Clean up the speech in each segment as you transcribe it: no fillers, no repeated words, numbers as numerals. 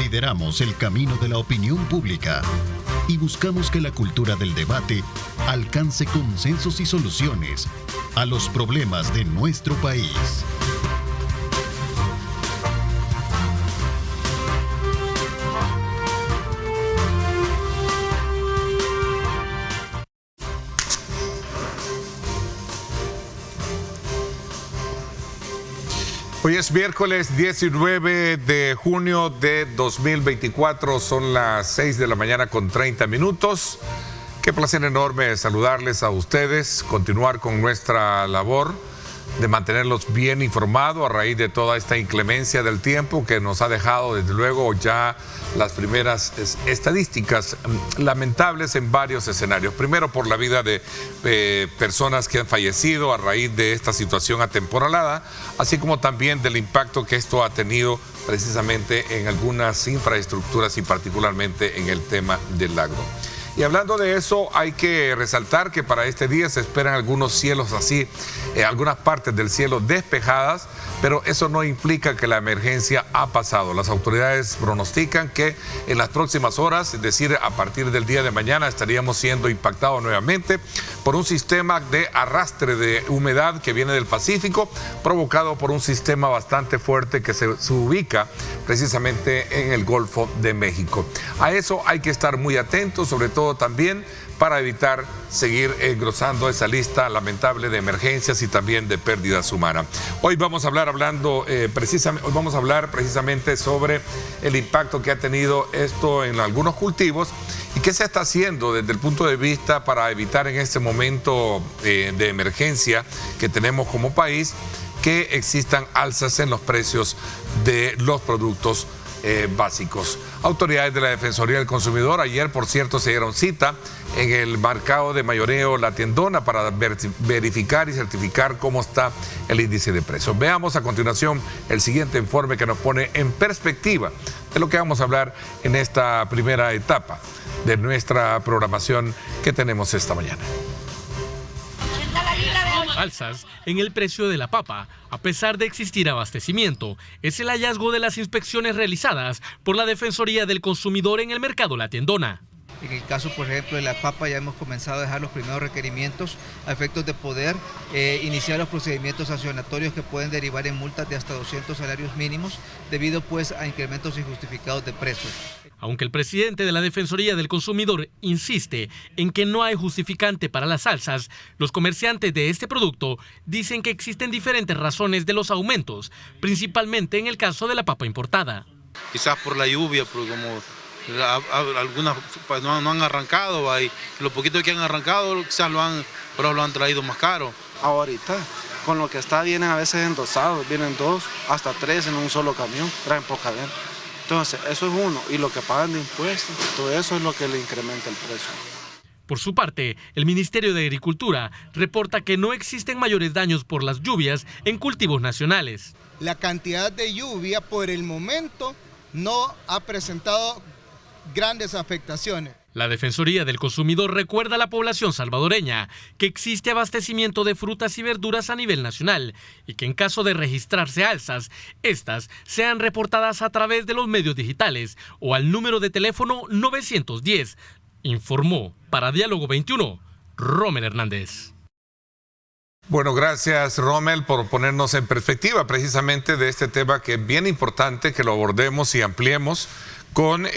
Lideramos el camino de la opinión pública y buscamos que la cultura del debate alcance consensos y soluciones a los problemas de nuestro país. Hoy es miércoles 19 de junio de 2024, son las 6 de la mañana con 30 minutos. Qué placer enorme saludarles a ustedes, continuar con nuestra labor de mantenerlos bien informados a raíz de toda esta inclemencia del tiempo que nos ha dejado desde luego ya las primeras estadísticas lamentables en varios escenarios. Primero por la vida de personas que han fallecido a raíz de esta situación atemporalada, así como también del impacto que esto ha tenido precisamente en algunas infraestructuras y particularmente en el tema del agro. Y hablando de eso, hay que resaltar que para este día se esperan algunos cielos así, algunas partes del cielo despejadas, pero eso no implica que la emergencia ha pasado. Las autoridades pronostican que en las próximas horas, es decir, a partir del día de mañana, estaríamos siendo impactados nuevamente por un sistema de arrastre de humedad que viene del Pacífico, provocado por un sistema bastante fuerte que se ubica precisamente en el Golfo de México. A eso hay que estar muy atentos, sobre todo también para evitar seguir engrosando esa lista lamentable de emergencias y también de pérdidas humanas. Hoy vamos a hablar precisamente sobre el impacto que ha tenido esto en algunos cultivos y qué se está haciendo desde el punto de vista para evitar en este momento de emergencia que tenemos como país que existan alzas en los precios de los productos básicos. Autoridades de la Defensoría del Consumidor ayer, por cierto, se dieron cita en el mercado de mayoreo La Tiendona para verificar y certificar cómo está el índice de precios. Veamos a continuación el siguiente informe que nos pone en perspectiva de lo que vamos a hablar en esta primera etapa de nuestra programación que tenemos esta mañana. Alzas en el precio de la papa, a pesar de existir abastecimiento, es el hallazgo de las inspecciones realizadas por la Defensoría del Consumidor en el mercado La Tiendona. En el caso, por ejemplo, de la papa, ya hemos comenzado a dejar los primeros requerimientos a efectos de poder iniciar los procedimientos sancionatorios que pueden derivar en multas de hasta 200 salarios mínimos debido pues a incrementos injustificados de precios. Aunque el presidente de la Defensoría del Consumidor insiste en que no hay justificante para las alzas, los comerciantes de este producto dicen que existen diferentes razones de los aumentos, principalmente en el caso de la papa importada. Quizás por la lluvia, porque como algunas pues, no han arrancado, y lo poquito que han arrancado quizás lo han traído más caro. Ahorita, con lo que está, vienen a veces endosados, vienen 2 hasta 3 en un solo camión, traen poca venta. Entonces, eso es uno, y lo que pagan de impuestos, todo eso es lo que le incrementa el precio. Por su parte, el Ministerio de Agricultura reporta que no existen mayores daños por las lluvias en cultivos nacionales. La cantidad de lluvia por el momento no ha presentado grandes afectaciones. La Defensoría del Consumidor recuerda a la población salvadoreña que existe abastecimiento de frutas y verduras a nivel nacional y que en caso de registrarse alzas, estas sean reportadas a través de los medios digitales o al número de teléfono 910. Informó para Diálogo 21, Rommel Hernández. Bueno, gracias Rommel por ponernos en perspectiva precisamente de este tema que es bien importante que lo abordemos y ampliemos con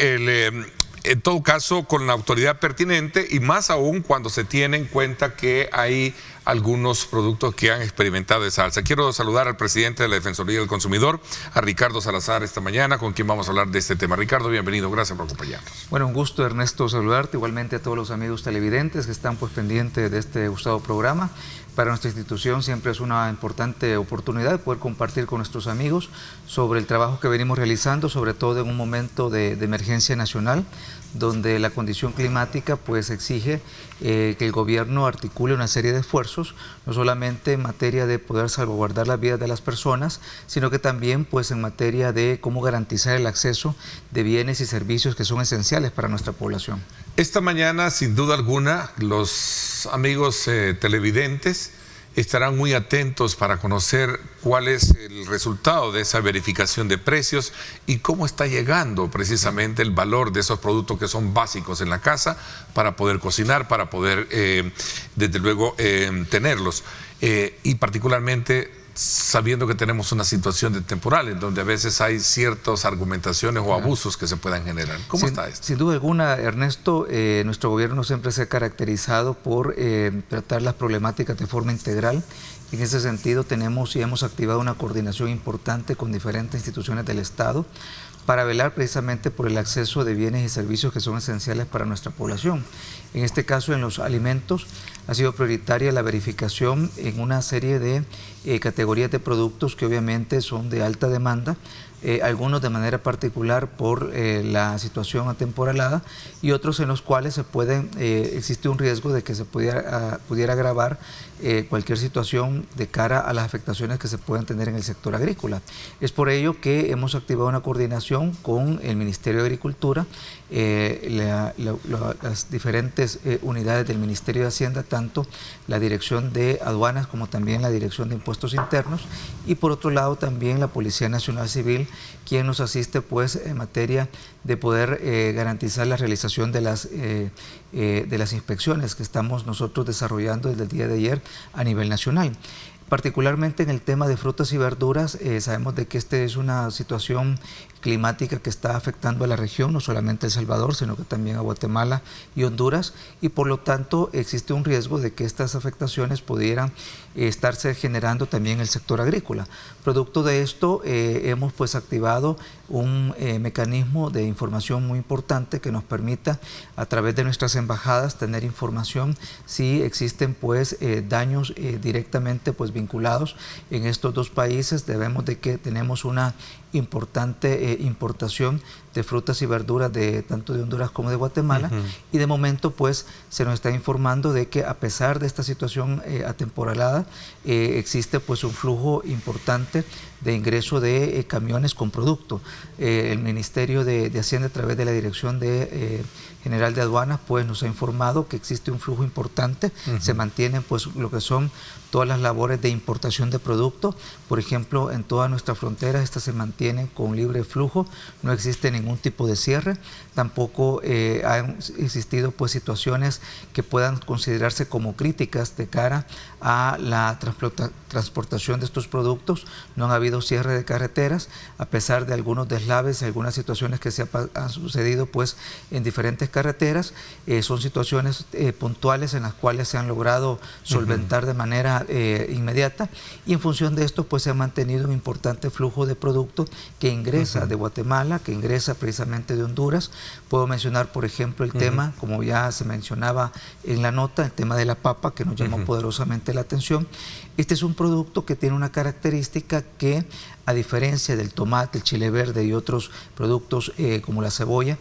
en todo caso con la autoridad pertinente y más aún cuando se tiene en cuenta que hay algunos productos que han experimentado esa alza. Quiero saludar al presidente de la Defensoría del Consumidor, a Ricardo Salazar, esta mañana, con quien vamos a hablar de este tema. Ricardo, bienvenido, gracias por acompañarnos. Bueno, un gusto, Ernesto, saludarte, igualmente a todos los amigos televidentes que están pues pendientes de este gustado programa. Para nuestra institución siempre es una importante oportunidad poder compartir con nuestros amigos sobre el trabajo que venimos realizando, sobre todo en un momento de emergencia nacional, donde la condición climática pues exige que el gobierno articule una serie de esfuerzos, no solamente en materia de poder salvaguardar las vidas de las personas, sino que también pues en materia de cómo garantizar el acceso de bienes y servicios que son esenciales para nuestra población. Esta mañana, sin duda alguna, los amigos televidentes estarán muy atentos para conocer cuál es el resultado de esa verificación de precios y cómo está llegando precisamente el valor de esos productos que son básicos en la casa para poder cocinar, para poder, desde luego, tenerlos. Y particularmente sabiendo que tenemos una situación de temporal en donde a veces hay ciertas argumentaciones o abusos que se puedan generar. ¿Cómo está esto? Sin duda alguna, Ernesto, nuestro gobierno siempre se ha caracterizado por tratar las problemáticas de forma integral. En ese sentido tenemos y hemos activado una coordinación importante con diferentes instituciones del Estado para velar precisamente por el acceso de bienes y servicios que son esenciales para nuestra población. En este caso, en los alimentos, ha sido prioritaria la verificación en una serie de categorías de productos que obviamente son de alta demanda, algunos de manera particular por la situación atemporalada y otros en los cuales existe un riesgo de que se pudiera agravar cualquier situación de cara a las afectaciones que se puedan tener en el sector agrícola. Es por ello que hemos activado una coordinación con el Ministerio de Agricultura, las diferentes unidades del Ministerio de Hacienda, tanto la Dirección de Aduanas como también la Dirección de Impuestos Internos, y por otro lado también la Policía Nacional Civil, quien nos asiste pues en materia de poder garantizar la realización de las inspecciones que estamos nosotros desarrollando desde el día de ayer a nivel nacional. Particularmente en el tema de frutas y verduras, sabemos de que esta es una situación climática que está afectando a la región, no solamente a El Salvador, sino que también a Guatemala y Honduras, y por lo tanto existe un riesgo de que estas afectaciones pudieran estarse generando también en el sector agrícola. Producto de esto, hemos pues activado un mecanismo de información muy importante que nos permita a través de nuestras embajadas tener información si existen pues daños directamente pues vinculados en estos dos países. Debemos de que tenemos una importante importación de frutas y verduras tanto de Honduras como de Guatemala, y de momento pues se nos está informando de que a pesar de esta situación atemporalada existe pues un flujo importante de ingreso de camiones con producto. El Ministerio de Hacienda, a través de la Dirección General de Aduanas, pues nos ha informado que existe un flujo importante. Se mantienen pues lo que son todas las labores de importación de productos. Por ejemplo, en todas nuestras fronteras estas se mantienen con libre flujo, no existe ningún tipo de cierre, tampoco han existido pues situaciones que puedan considerarse como críticas de cara a la transportación de estos productos. No han habido cierre de carreteras, a pesar de algunos deslaves, algunas situaciones que han sucedido pues en diferentes carreteras. Son situaciones puntuales en las cuales se han logrado solventar de manera inmediata, y en función de esto pues se ha mantenido un importante flujo de productos que ingresa de Guatemala, que ingresa precisamente de Honduras. Puedo mencionar por ejemplo el tema, como ya se mencionaba en la nota, el tema de la papa, que nos llamó poderosamente la atención. Este es un producto que tiene una característica que, a diferencia del tomate, el chile verde y otros productos como la cebolla,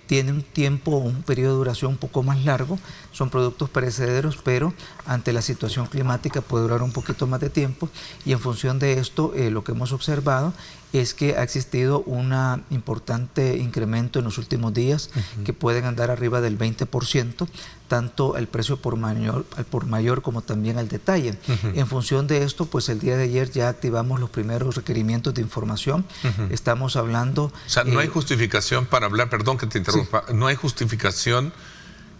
tiene un periodo de duración un poco más largo. Son productos perecederos, pero ante la situación climática puede durar un poquito más de tiempo, y en función de esto lo que hemos observado es que ha existido un importante incremento en los últimos días, que pueden andar arriba del 20%, tanto el precio por mayor como también al detalle. En función de esto, pues el día de ayer ya activamos los primeros requerimientos de información. Estamos hablando... O sea, no hay justificación para hablar, perdón que te interrumpa, no hay justificación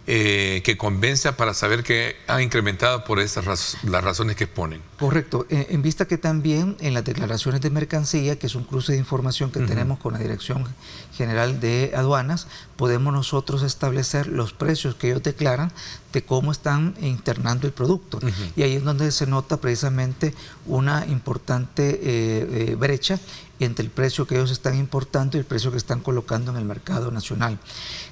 que convenza para saber que ha incrementado por las razones que exponen. Correcto, en vista que también en las declaraciones de mercancía, que es un cruce de información que tenemos con la Dirección General de Aduanas, podemos nosotros establecer los precios que ellos declaran de cómo están internando el producto. Y ahí es donde se nota precisamente una importante brecha entre el precio que ellos están importando y el precio que están colocando en el mercado nacional.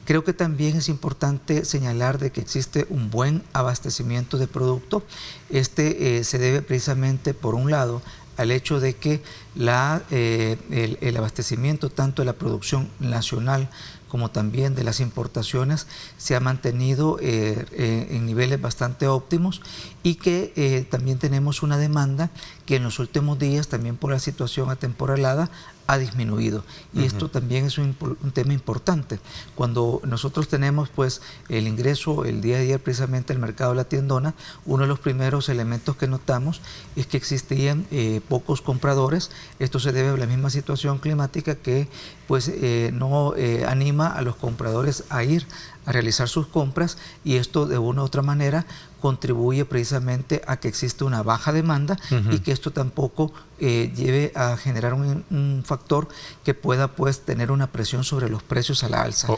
Creo que también es importante señalar de que existe un buen abastecimiento de producto. Se debe precisamente, por un lado, al hecho de que el abastecimiento tanto de la producción nacional como también de las importaciones se ha mantenido en niveles bastante óptimos, y que también tenemos una demanda que en los últimos días, también por la situación atemporalada, ha disminuido. Y esto también es un tema importante. Cuando nosotros tenemos pues el ingreso el día de ayer precisamente al mercado de la tiendona, uno de los primeros elementos que notamos es que existían pocos compradores. Esto se debe a la misma situación climática que pues no anima a los compradores a ir a realizar sus compras, y esto de una u otra manera contribuye precisamente a que existe una baja demanda y que esto tampoco lleve a generar un factor que pueda pues tener una presión sobre los precios a la alza.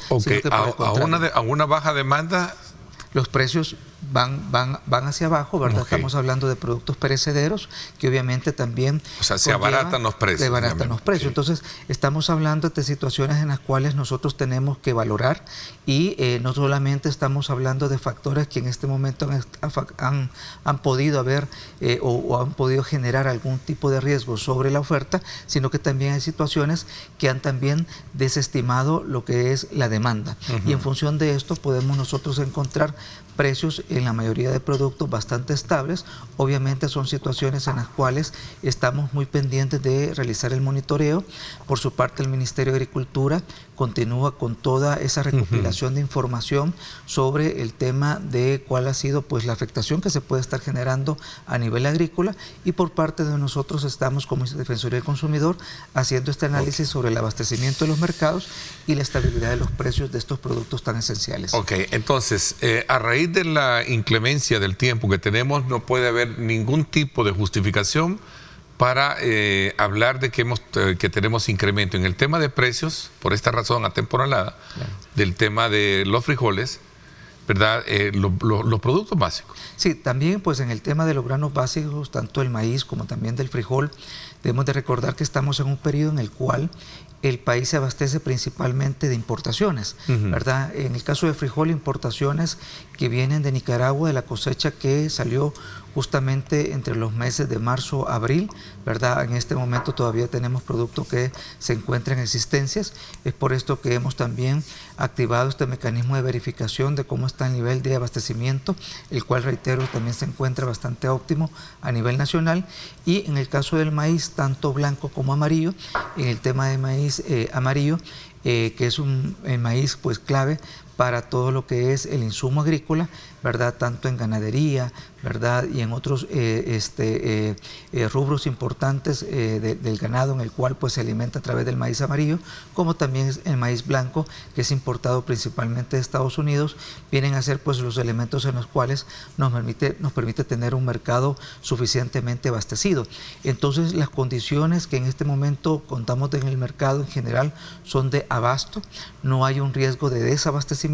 A una baja demanda, los precios van hacia abajo, ¿verdad? Estamos hablando de productos perecederos que obviamente también... O sea, se abaratan los precios. Se abaratan los precios. Entonces, estamos hablando de situaciones en las cuales nosotros tenemos que valorar y no solamente estamos hablando de factores que en este momento han podido haber o han podido generar algún tipo de riesgo sobre la oferta, sino que también hay situaciones que han también desestimado lo que es la demanda. Y en función de esto podemos nosotros encontrar precios en la mayoría de productos bastante estables. Obviamente son situaciones en las cuales estamos muy pendientes de realizar el monitoreo. Por su parte, el Ministerio de Agricultura continúa con toda esa recopilación de información sobre el tema de cuál ha sido pues la afectación que se puede estar generando a nivel agrícola, y por parte de nosotros estamos como Defensoría del Consumidor haciendo este análisis sobre el abastecimiento de los mercados y la estabilidad de los precios de estos productos tan esenciales. Ok, entonces, a raíz de la inclemencia del tiempo que tenemos, no puede haber ningún tipo de justificación para hablar de que tenemos incremento en el tema de precios, por esta razón atemporalada, del tema de los frijoles, ¿verdad? Los productos básicos. Sí, también pues en el tema de los granos básicos, tanto el maíz como también del frijol, debemos de recordar que estamos en un periodo en el cual el país se abastece principalmente de importaciones, ¿verdad? En el caso de frijol, importaciones que vienen de Nicaragua, de la cosecha que salió justamente entre los meses de marzo a abril, ¿verdad? En este momento todavía tenemos productos que se encuentran en existencias. Es por esto que hemos también activado este mecanismo de verificación de cómo está el nivel de abastecimiento, el cual, reitero, también se encuentra bastante óptimo a nivel nacional. Y en el caso del maíz, tanto blanco como amarillo, en el tema de maíz amarillo, que es el maíz pues clave para todo lo que es el insumo agrícola, ¿verdad? Tanto en ganadería, ¿verdad? Y en otros rubros importantes del ganado, en el cual pues se alimenta a través del maíz amarillo, como también el maíz blanco, que es importado principalmente de Estados Unidos, vienen a ser pues los elementos en los cuales nos permite tener un mercado suficientemente abastecido. Entonces, las condiciones que en este momento contamos en el mercado en general son de abasto, no hay un riesgo de desabastecimiento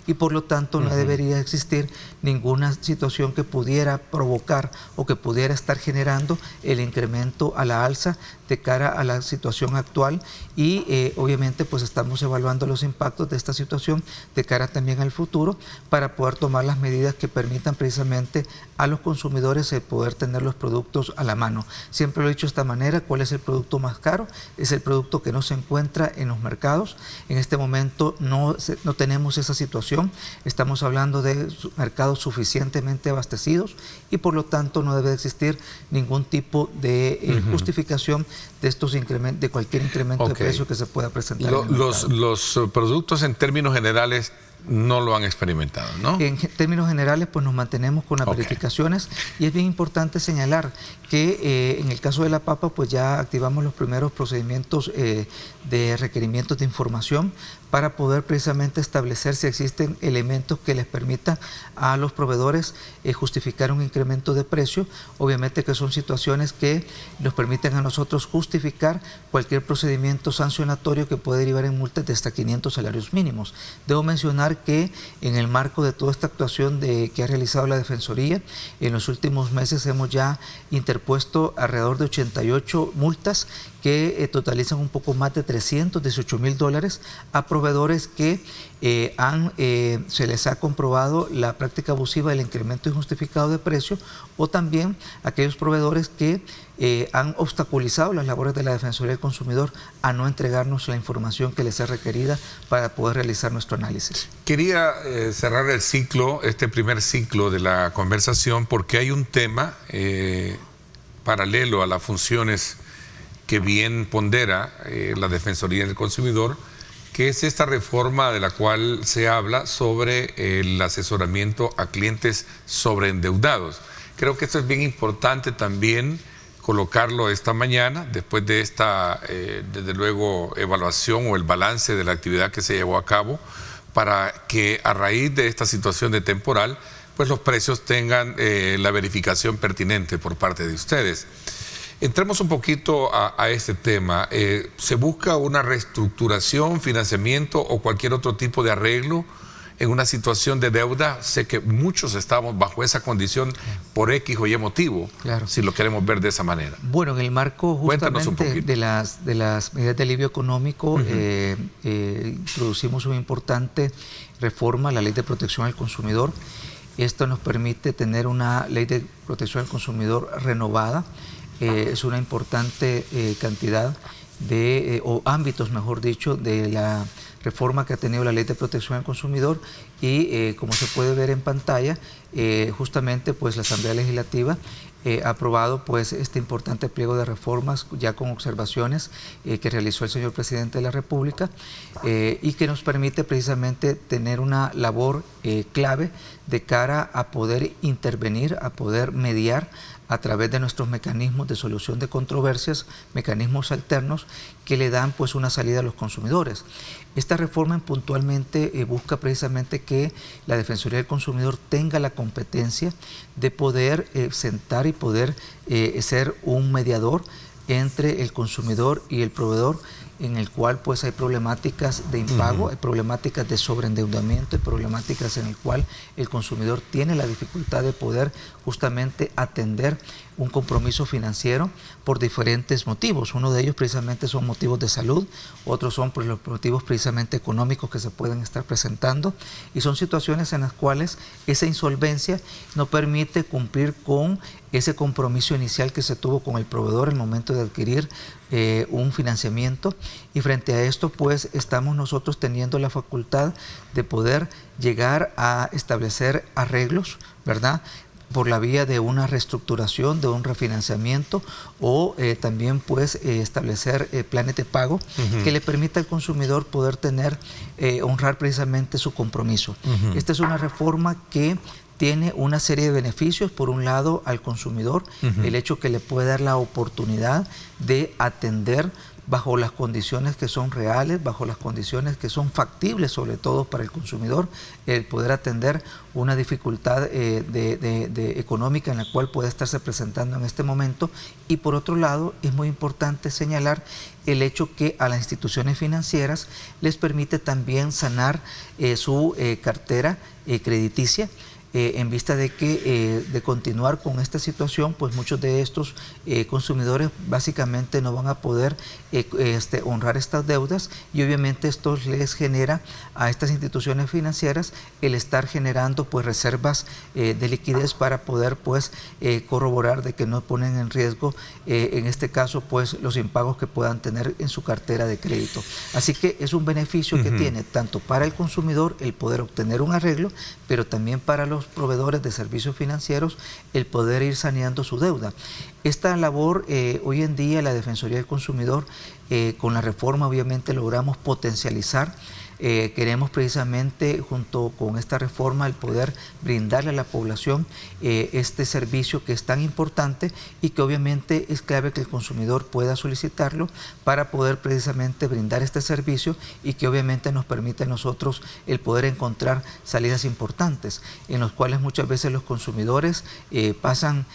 y por lo tanto no debería existir ninguna situación que pudiera provocar o que pudiera estar generando el incremento a la alza de cara a la situación actual, y obviamente pues estamos evaluando los impactos de esta situación de cara también al futuro para poder tomar las medidas que permitan precisamente a los consumidores el poder tener los productos a la mano. Siempre lo he dicho de esta manera: ¿cuál es el producto más caro? Es el producto que no se encuentra en los mercados. En este momento no tenemos esa situación, estamos hablando de mercados suficientemente abastecidos y por lo tanto no debe existir ningún tipo de justificación de estos incrementos, de cualquier incremento de precio que se pueda presentar. Los productos en términos generales no lo han experimentado, ¿no? En términos generales, pues nos mantenemos con las verificaciones, y es bien importante señalar que en el caso de la papa, pues ya activamos los primeros procedimientos de requerimientos de información para poder precisamente establecer si existen elementos que les permitan a los proveedores justificar un incremento de precio. Obviamente que son situaciones que nos permiten a nosotros justificar cualquier procedimiento sancionatorio que puede derivar en multas de hasta 500 salarios mínimos. Debo mencionar que en el marco de toda esta actuación que ha realizado la Defensoría, en los últimos meses hemos ya interpuesto alrededor de 88 multas que totalizan un poco más de $318,000 a proveedores que se les ha comprobado la práctica abusiva del incremento injustificado de precio, o también aquellos proveedores que han obstaculizado las labores de la Defensoría del Consumidor a no entregarnos la información que les es requerida para poder realizar nuestro análisis. Quería cerrar el ciclo, este primer ciclo de la conversación, porque hay un tema paralelo a las funciones que bien pondera la Defensoría del Consumidor, que es esta reforma de la cual se habla sobre el asesoramiento a clientes sobreendeudados. Creo que esto es bien importante también colocarlo esta mañana, después de esta, desde luego, evaluación o el balance de la actividad que se llevó a cabo, para que a raíz de esta situación de temporal, pues los precios tengan la verificación pertinente por parte de ustedes. Entremos un poquito a este tema. ¿Se busca una reestructuración, financiamiento o cualquier otro tipo de arreglo en una situación de deuda? Sé que muchos estamos bajo esa condición por X o Y motivo, claro, si lo queremos ver de esa manera. Bueno, en el marco justamente de las medidas de alivio económico, introducimos una importante reforma a la Ley de Protección al Consumidor. Esto nos permite tener una Ley de Protección al Consumidor renovada. Es una importante cantidad de, o ámbitos, mejor dicho, de la reforma que ha tenido la Ley de Protección al Consumidor y como se puede ver en pantalla, justamente pues la Asamblea Legislativa ha aprobado pues este importante pliego de reformas ya con observaciones que realizó el señor Presidente de la República y que nos permite precisamente tener una labor clave de cara a poder intervenir, a poder mediar a través de nuestros mecanismos de solución de controversias, mecanismos alternos que le dan pues una salida a los consumidores. Esta reforma puntualmente busca precisamente que la Defensoría del Consumidor tenga la competencia de poder sentar y poder ser un mediador entre el consumidor y el proveedor, en el cual pues hay problemáticas de impago, hay problemáticas de sobreendeudamiento, hay problemáticas en el cual el consumidor tiene la dificultad de poder justamente atender un compromiso financiero por diferentes motivos. Uno de ellos precisamente son motivos de salud, otros son por los motivos precisamente económicos que se pueden estar presentando y son situaciones en las cuales esa insolvencia no permite cumplir con ese compromiso inicial que se tuvo con el proveedor en el momento de adquirir un financiamiento, y frente a esto pues estamos nosotros teniendo la facultad de poder llegar a establecer arreglos, ¿verdad?, por la vía de una reestructuración, de un refinanciamiento o también pues establecer planes de pago que le permita al consumidor poder tener, honrar precisamente su compromiso. Esta es una reforma que tiene una serie de beneficios. Por un lado, al consumidor, el hecho que le puede dar la oportunidad de atender bajo las condiciones que son reales, bajo las condiciones que son factibles, sobre todo para el consumidor, el poder atender una dificultad económica en la cual puede estarse presentando en este momento. Y por otro lado, es muy importante señalar el hecho que a las instituciones financieras les permite también sanar su cartera crediticia, en vista de que de continuar con esta situación, pues muchos de estos consumidores básicamente no van a poder honrar estas deudas, y obviamente esto les genera a estas instituciones financieras el estar generando pues reservas de liquidez para poder pues corroborar de que no ponen en riesgo en este caso pues los impagos que puedan tener en su cartera de crédito. Así que es un beneficio que tiene tanto para el consumidor el poder obtener un arreglo, pero también para los proveedores de servicios financieros el poder ir saneando su deuda. Esta labor hoy en día la Defensoría del Consumidor con la reforma obviamente logramos potencializar. Queremos precisamente junto con esta reforma el poder brindarle a la población este servicio que es tan importante y que obviamente es clave que el consumidor pueda solicitarlo para poder precisamente brindar este servicio, y que obviamente nos permite a nosotros el poder encontrar salidas importantes en los cuales muchas veces los consumidores pasan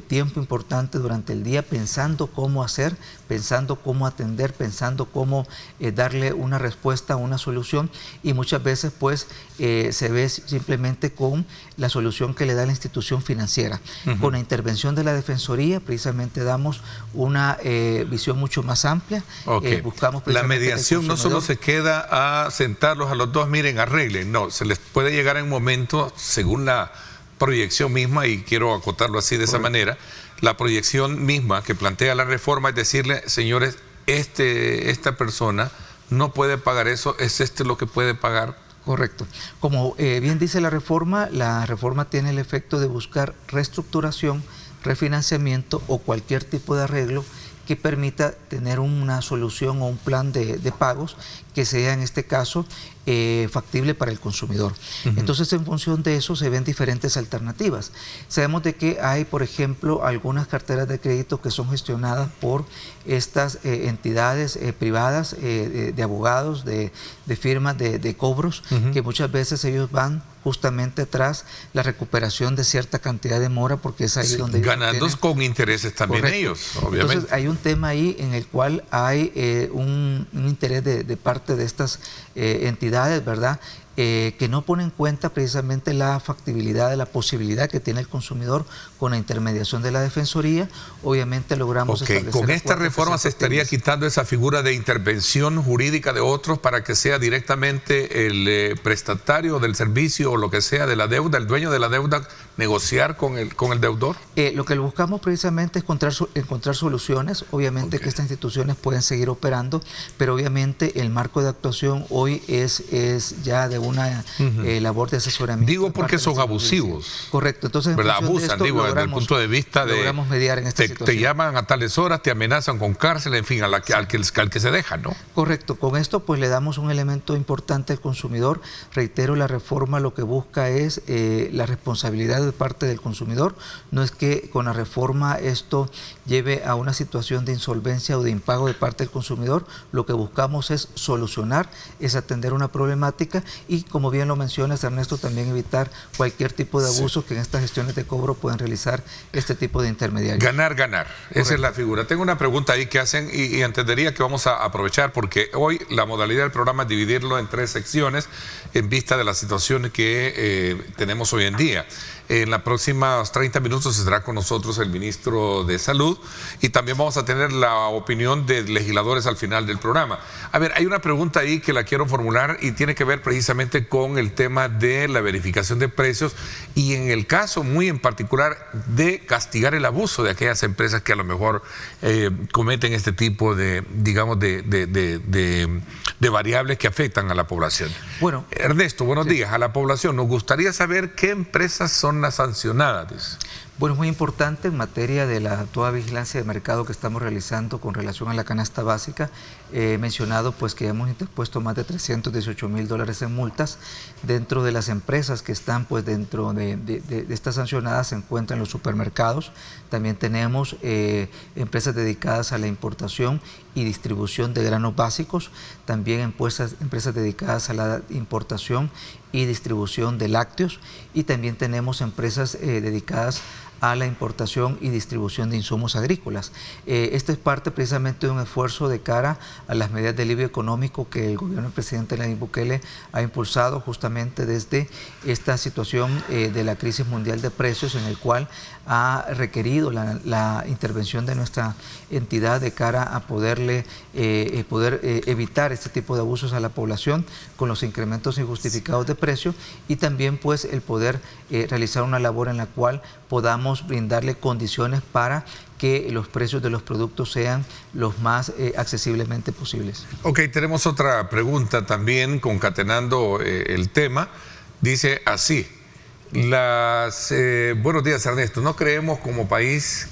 tiempo importante durante el día pensando cómo hacer, pensando cómo atender, pensando cómo darle una respuesta, una solución, y muchas veces pues se ve simplemente con la solución que le da la institución financiera. Con la intervención de la Defensoría precisamente damos una visión mucho más amplia. Buscamos la mediación no solo se queda a sentarlos a los dos, miren, arreglen, no, se les puede llegar en un momento según la proyección misma, y quiero acotarlo así de esa manera, la proyección misma que plantea la reforma es decirle, señores, esta persona no puede pagar eso, es lo que puede pagar. Correcto. Como bien dice la reforma tiene el efecto de buscar reestructuración, refinanciamiento o cualquier tipo de arreglo que permita tener una solución o un plan de pagos que sea en este caso factible para el consumidor. Entonces, en función de eso se ven diferentes alternativas. Sabemos de que hay, por ejemplo, algunas carteras de crédito que son gestionadas por estas entidades privadas de abogados, de firmas de cobros, que muchas veces ellos van justamente tras la recuperación de cierta cantidad de mora, porque es ahí donde ganando con intereses también. Correcto. Ellos, obviamente. Entonces hay un tema ahí en el cual hay un interés de parte de estas entidades, ¿verdad?, que no pone en cuenta precisamente la factibilidad de la posibilidad que tiene el consumidor con la intermediación de la Defensoría. Obviamente logramos establecer. Con esta reforma se estaría quitando esa figura de intervención jurídica de otros para que sea directamente el prestatario del servicio o lo que sea de la deuda, el dueño de la deuda, negociar con el deudor. Lo que buscamos precisamente es encontrar soluciones. Obviamente que estas instituciones pueden seguir operando, pero obviamente el marco de actuación hoy es ya de una labor de asesoramiento. Digo porque son abusivos. Correcto. Entonces, ¿verdad? Abusan, digo, desde el punto de vista de... Logramos mediar en esta situación. Te llaman a tales horas, te amenazan con cárcel, en fin, al que se deja, ¿no? Correcto. Con esto pues le damos un elemento importante al consumidor. Reitero, la reforma lo que busca es la responsabilidad de parte del consumidor. No es que con la reforma esto lleve a una situación de insolvencia o de impago de parte del consumidor. Lo que buscamos es solucionar, es atender una problemática y, como bien lo mencionas, Ernesto, también evitar cualquier tipo de abuso que en estas gestiones de cobro pueden realizar este tipo de intermediarios. Ganar, ganar. Correcto. Esa es la figura. Tengo una pregunta ahí que hacen y entendería que vamos a aprovechar porque hoy la modalidad del programa es dividirlo en 3 secciones en vista de la situación que tenemos hoy en día. En los próximos 30 minutos estará con nosotros el ministro de Salud y también vamos a tener la opinión de legisladores al final del programa. A ver, hay una pregunta ahí que la quiero formular y tiene que ver precisamente con el tema de la verificación de precios y en el caso muy en particular de castigar el abuso de aquellas empresas que a lo mejor cometen este tipo de, digamos, de variables que afectan a la población. Bueno, Ernesto, buenos días. A la población nos gustaría saber qué empresas son las sancionadas. Bueno, es muy importante en materia de la toda vigilancia de mercado que estamos realizando con relación a la canasta básica. He mencionado pues que hemos interpuesto más de $318,000 en multas. Dentro de las empresas que están pues dentro de estas sancionadas se encuentran los supermercados. También tenemos empresas dedicadas a la importación y distribución de granos básicos. También empresas dedicadas a la importación y distribución de lácteos. Y también tenemos empresas dedicadas a la importación y distribución de insumos agrícolas. Esto es parte precisamente de un esfuerzo de cara a las medidas de alivio económico que el gobierno del presidente Nayib Bukele ha impulsado justamente desde esta situación de la crisis mundial de precios, en el cual ha requerido la intervención de nuestra entidad de cara a poder evitar este tipo de abusos a la población con los incrementos injustificados de precio y también pues el poder realizar una labor en la cual podamos brindarle condiciones para que los precios de los productos sean los más accesiblemente posibles. Ok, tenemos otra pregunta también concatenando el tema. Dice así, buenos días Ernesto, no creemos como país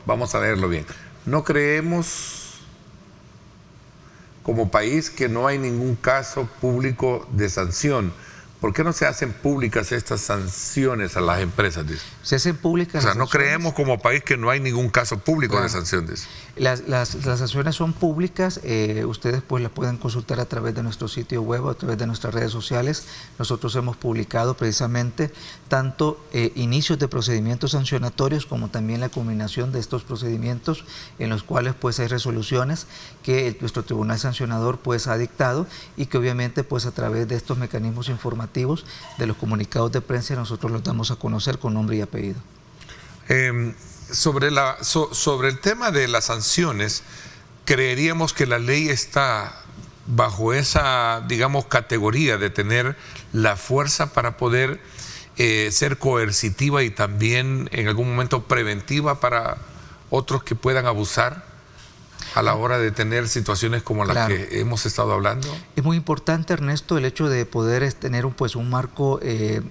vamos a leerlo bien, no creemos como país que no hay ningún caso público de sanción. ¿Por qué no se hacen públicas estas sanciones a las empresas? Dice. Se hacen públicas. O sea, no creemos como país que no hay ningún caso público de sanciones. Las sanciones son públicas, ustedes pues las pueden consultar a través de nuestro sitio web o a través de nuestras redes sociales. Nosotros hemos publicado precisamente tanto inicios de procedimientos sancionatorios como también la culminación de estos procedimientos en los cuales pues hay resoluciones que nuestro tribunal sancionador pues ha dictado y que obviamente pues a través de estos mecanismos informativos de los comunicados de prensa nosotros los damos a conocer con nombre y apellido. Sobre el tema de las sanciones, creeríamos que la ley está bajo esa, digamos, categoría de tener la fuerza para poder ser coercitiva y también en algún momento preventiva para otros que puedan abusar. a la hora de tener situaciones como las que hemos estado hablando? Es muy importante, Ernesto, el hecho de poder tener un marco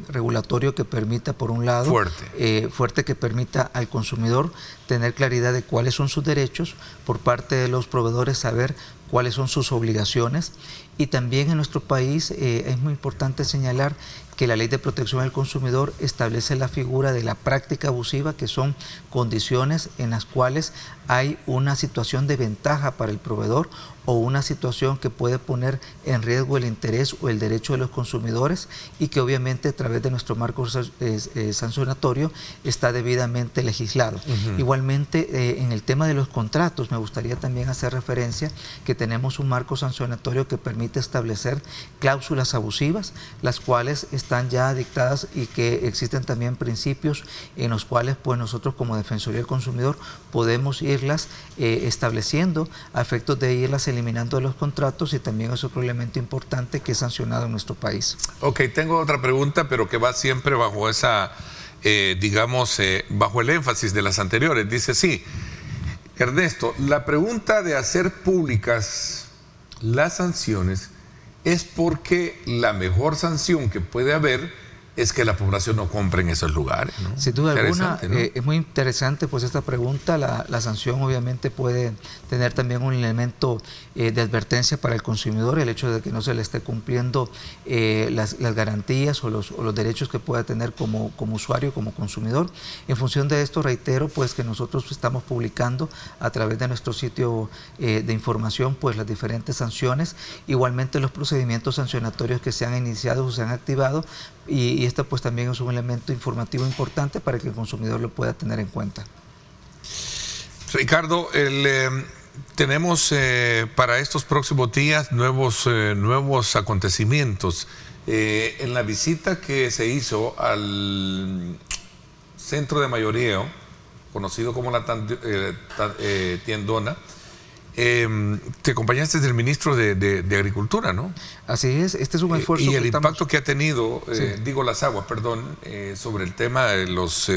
regulatorio que permita, por un lado, fuerte, que permita al consumidor tener claridad de cuáles son sus derechos, por parte de los proveedores saber cuáles son sus obligaciones, y también en nuestro país es muy importante señalar que la Ley de Protección al Consumidor establece la figura de la práctica abusiva, que son condiciones en las cuales hay una situación de ventaja para el proveedor o una situación que puede poner en riesgo el interés o el derecho de los consumidores, y que obviamente a través de nuestro marco sancionatorio está debidamente legislado. Igualmente, en el tema de los contratos, me gustaría también hacer referencia que tenemos un marco sancionatorio que permite establecer cláusulas abusivas, las cuales están ya dictadas, y que existen también principios en los cuales pues nosotros como Defensoría del Consumidor podemos irlas estableciendo a efectos de irlas eliminando de los contratos, y también es otro elemento importante que es sancionado en nuestro país. Ok, tengo otra pregunta, pero que va siempre bajo esa, bajo el énfasis de las anteriores. Dice, sí, Ernesto, la pregunta de hacer públicas las sanciones es porque la mejor sanción que puede haber es que la población no compre en esos lugares, ¿no? Sin duda alguna, ¿no? Es muy interesante pues esta pregunta. La sanción obviamente puede tener también un elemento de advertencia para el consumidor, el hecho de que no se le esté cumpliendo las garantías o los derechos que pueda tener como usuario, como consumidor. En función de esto, reitero pues que nosotros estamos publicando a través de nuestro sitio de información pues las diferentes sanciones, igualmente los procedimientos sancionatorios que se han iniciado o se han activado, y esto pues también es un elemento informativo importante para que el consumidor lo pueda tener en cuenta. Ricardo, tenemos para estos próximos días nuevos acontecimientos. En la visita que se hizo al centro de mayoreo, conocido como la tiendona, te acompañaste del ministro de Agricultura, ¿no? Así es, este es un esfuerzo. Y el impacto que ha tenido, las aguas, sobre el tema de los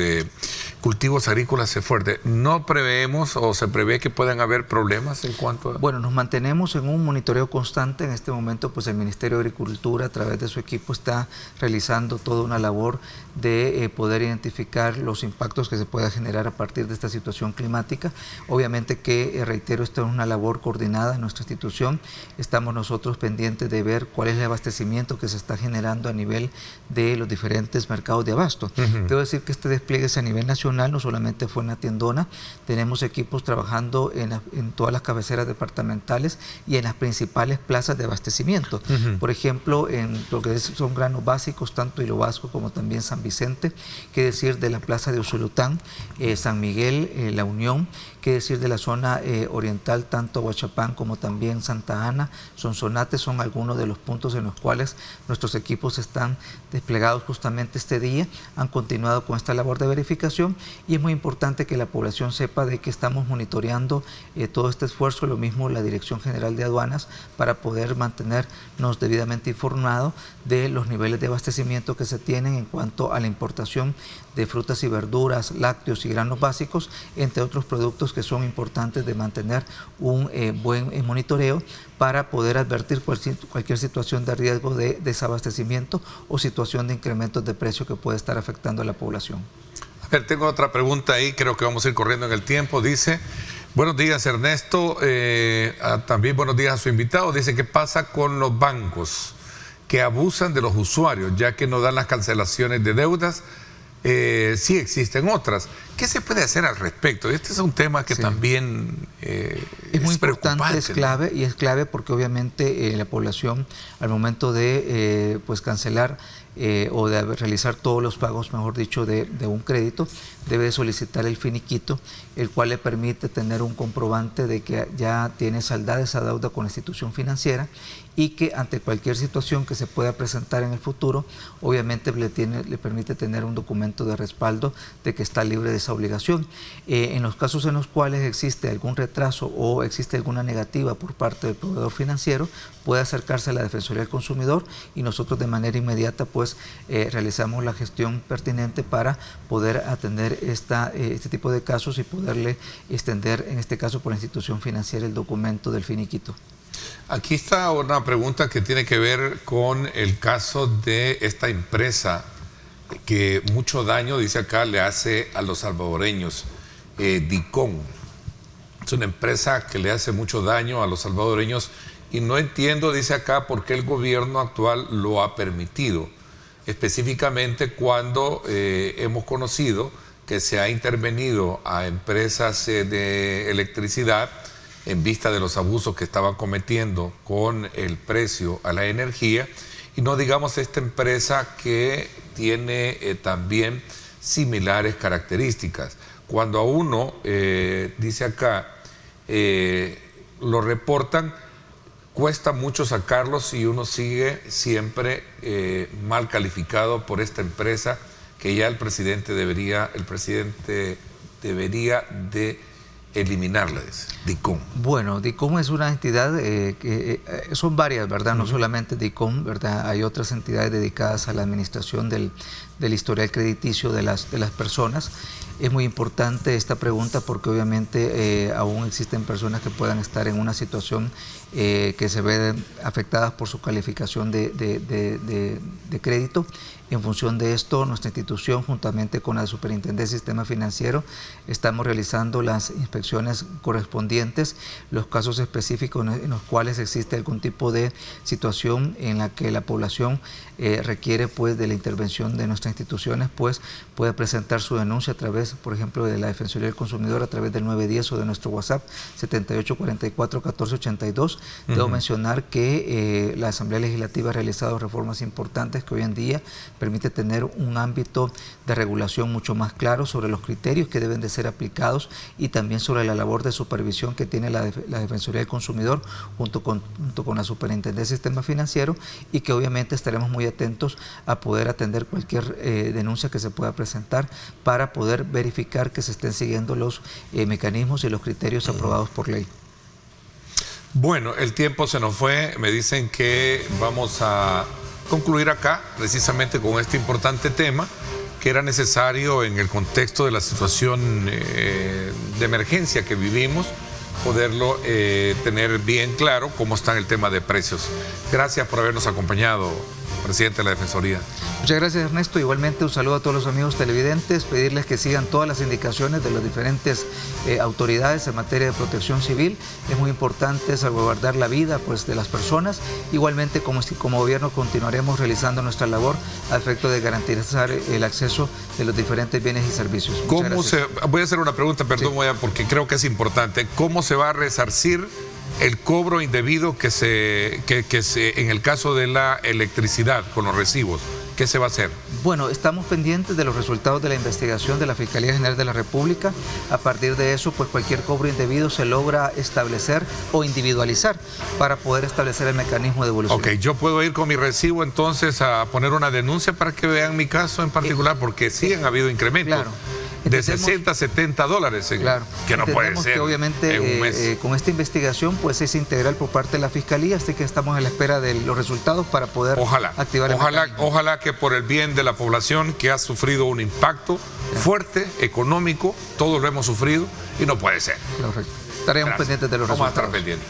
cultivos agrícolas es fuerte. ¿No preveemos o se prevé que puedan haber problemas en cuanto a...? Bueno, nos mantenemos en un monitoreo constante. En este momento, pues el Ministerio de Agricultura, a través de su equipo, está realizando toda una labor de poder identificar los impactos que se pueda generar a partir de esta situación climática. Obviamente que, reitero, esto es una labor coordinada en nuestra institución. Estamos nosotros pendientes de ver cuál es el abastecimiento que se está generando a nivel de los diferentes mercados de abasto. Debo decir que este despliegue es a nivel nacional, no solamente fue en la tiendona. Tenemos equipos trabajando en todas las cabeceras departamentales y en las principales plazas de abastecimiento. Por ejemplo, en lo que son granos básicos, tanto Hilo Vasco como también San Vicente, que decir de la plaza de Usulután, San Miguel, La Unión, que decir de la zona oriental, tanto Huachapán como también Santa Ana, Sonsonate, son algunos de los puntos en los cuales nuestros equipos están desplegados justamente este día. Han continuado con esta labor de verificación, y es muy importante que la población sepa de que estamos monitoreando todo este esfuerzo, lo mismo la Dirección General de Aduanas, para poder mantenernos debidamente informados de los niveles de abastecimiento que se tienen en cuanto a la importación de frutas y verduras, lácteos y granos básicos, entre otros productos que son importantes de mantener un buen monitoreo para poder advertir cualquier situación de riesgo de desabastecimiento o situación de incrementos de precio que puede estar afectando a la población. A ver, tengo otra pregunta ahí, creo que vamos a ir corriendo en el tiempo. Dice, buenos días Ernesto, también buenos días a su invitado. Dice, ¿qué pasa con los bancos que abusan de los usuarios, ya que no dan las cancelaciones de deudas? Sí existen otras. ¿Qué se puede hacer al respecto? Este es un tema que también es muy importante, es clave, y es clave porque obviamente la población al momento de cancelar o de realizar todos los pagos, mejor dicho, de un crédito, debe solicitar el finiquito, el cual le permite tener un comprobante de que ya tiene saldada esa deuda con la institución financiera, y que ante cualquier situación que se pueda presentar en el futuro, obviamente le permite tener un documento de respaldo de que está libre de esa obligación. En los casos en los cuales existe algún retraso o existe alguna negativa por parte del proveedor financiero, puede acercarse a la Defensoría del Consumidor y nosotros de manera inmediata pues realizamos la gestión pertinente para poder atender este tipo de casos y poderle extender, en este caso por la institución financiera, el documento del finiquito. Aquí está una pregunta que tiene que ver con el caso de esta empresa que mucho daño, dice acá, le hace a los salvadoreños, Dicom. Es una empresa que le hace mucho daño a los salvadoreños y no entiendo, dice acá, por qué el gobierno actual lo ha permitido, específicamente cuando hemos conocido que se ha intervenido a empresas de electricidad en vista de los abusos que estaban cometiendo con el precio a la energía, y no digamos esta empresa que tiene también similares características. Cuando a uno, dice acá, lo reportan, cuesta mucho sacarlos y uno sigue siempre mal calificado por esta empresa que ya el presidente debería de eliminarla, Dicom. Bueno, Dicom es una entidad que son varias, ¿verdad? No solamente Dicom, ¿verdad? Hay otras entidades dedicadas a la administración del historial crediticio de las personas. Es muy importante esta pregunta porque obviamente aún existen personas que puedan estar en una situación que se ven afectadas por su calificación de crédito. En función de esto, nuestra institución, juntamente con la Superintendencia del Sistema Financiero, estamos realizando las inspecciones correspondientes, los casos específicos en los cuales existe algún tipo de situación en la que la población requiere pues de la intervención de nuestras instituciones, pues puede presentar su denuncia a través, por ejemplo, de la Defensoría del Consumidor a través del 910 o de nuestro WhatsApp 7844-1482. Debo mencionar que la Asamblea Legislativa ha realizado reformas importantes que hoy en día permite tener un ámbito de regulación mucho más claro sobre los criterios que deben de ser aplicados y también sobre la labor de supervisión que tiene la Defensoría del Consumidor junto con la Superintendencia del Sistema Financiero, y que obviamente estaremos muy atentos a poder atender cualquier denuncia que se pueda presentar para poder verificar que se estén siguiendo los mecanismos y los criterios aprobados por ley. Bueno, el tiempo se nos fue, me dicen que vamos a concluir acá precisamente con este importante tema que era necesario en el contexto de la situación de emergencia que vivimos, poderlo tener bien claro cómo está el tema de precios. Gracias por habernos acompañado, presidente de la Defensoría. Muchas gracias, Ernesto. Igualmente un saludo a todos los amigos televidentes, pedirles que sigan todas las indicaciones de las diferentes autoridades en materia de protección civil. Es muy importante salvaguardar la vida pues, de las personas. Igualmente como gobierno continuaremos realizando nuestra labor a efecto de garantizar el acceso de los diferentes bienes y servicios. Voy a hacer una pregunta, perdón, sí, porque creo que es importante. ¿Cómo se va a resarcir el cobro indebido que en el caso de la electricidad con los recibos? ¿Qué se va a hacer? Bueno, estamos pendientes de los resultados de la investigación de la Fiscalía General de la República. A partir de eso, pues cualquier cobro indebido se logra establecer o individualizar para poder establecer el mecanismo de devolución. Ok, yo puedo ir con mi recibo entonces a poner una denuncia para que vean mi caso en particular, porque sí han habido incrementos. Claro. De 60 a 70 dólares, claro, que no puede ser que obviamente en un mes. Con esta investigación pues es integral por parte de la Fiscalía, así que estamos a la espera de los resultados para poder activar el mecanismo. Ojalá que por el bien de la población que ha sufrido un impacto fuerte, económico, todos lo hemos sufrido y no puede ser. Correcto. Estaremos pendientes de los resultados. Vamos a estar pendientes.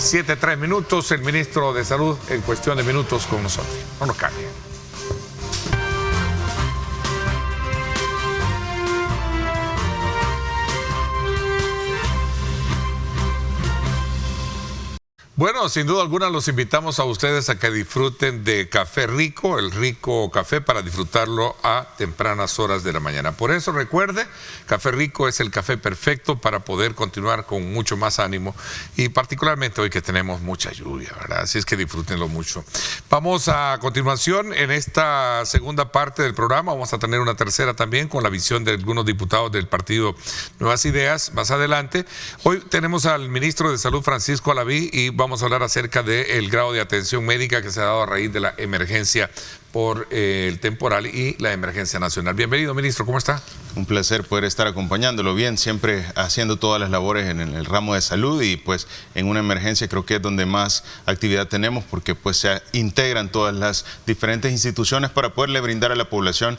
7:03 minutos, el ministro de Salud en cuestión de minutos con nosotros. No nos cambien. Bueno, sin duda alguna los invitamos a ustedes a que disfruten de Café Rico, el rico café para disfrutarlo a tempranas horas de la mañana. Por eso recuerde, Café Rico es el café perfecto para poder continuar con mucho más ánimo y particularmente hoy que tenemos mucha lluvia, ¿verdad? Así es que disfrútenlo mucho. Vamos a continuación en esta segunda parte del programa, vamos a tener una tercera también con la visión de algunos diputados del partido Nuevas Ideas más adelante. Hoy tenemos al ministro de Salud, Francisco Alaví, y vamos a hablar acerca del grado de atención médica que se ha dado a raíz de la emergencia por el temporal y la emergencia nacional. Bienvenido, ministro, ¿cómo está? Un placer poder estar acompañándolo bien, siempre haciendo todas las labores en el ramo de salud, y pues en una emergencia creo que es donde más actividad tenemos, porque pues se integran todas las diferentes instituciones para poderle brindar a la población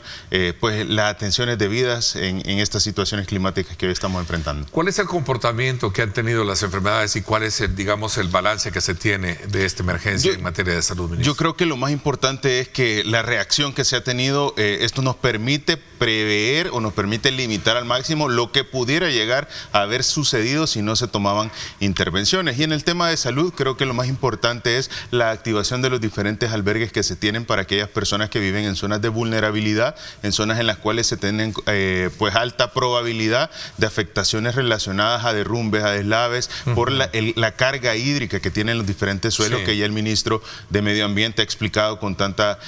pues las atenciones debidas en estas situaciones climáticas que hoy estamos enfrentando. ¿Cuál es el comportamiento que han tenido las enfermedades y cuál es digamos, el balance que se tiene de esta emergencia en materia de salud, ministro? Yo creo que lo más importante es que la reacción que se ha tenido, esto nos permite prever o nos permite limitar al máximo lo que pudiera llegar a haber sucedido si no se tomaban intervenciones. Y en el tema de salud, creo que lo más importante es la activación de los diferentes albergues que se tienen para aquellas personas que viven en zonas de vulnerabilidad, en zonas en las cuales se tienen pues alta probabilidad de afectaciones relacionadas a derrumbes, a deslaves, por la carga hídrica que tienen los diferentes suelos, que ya el ministro de Medio Ambiente ha explicado con tanta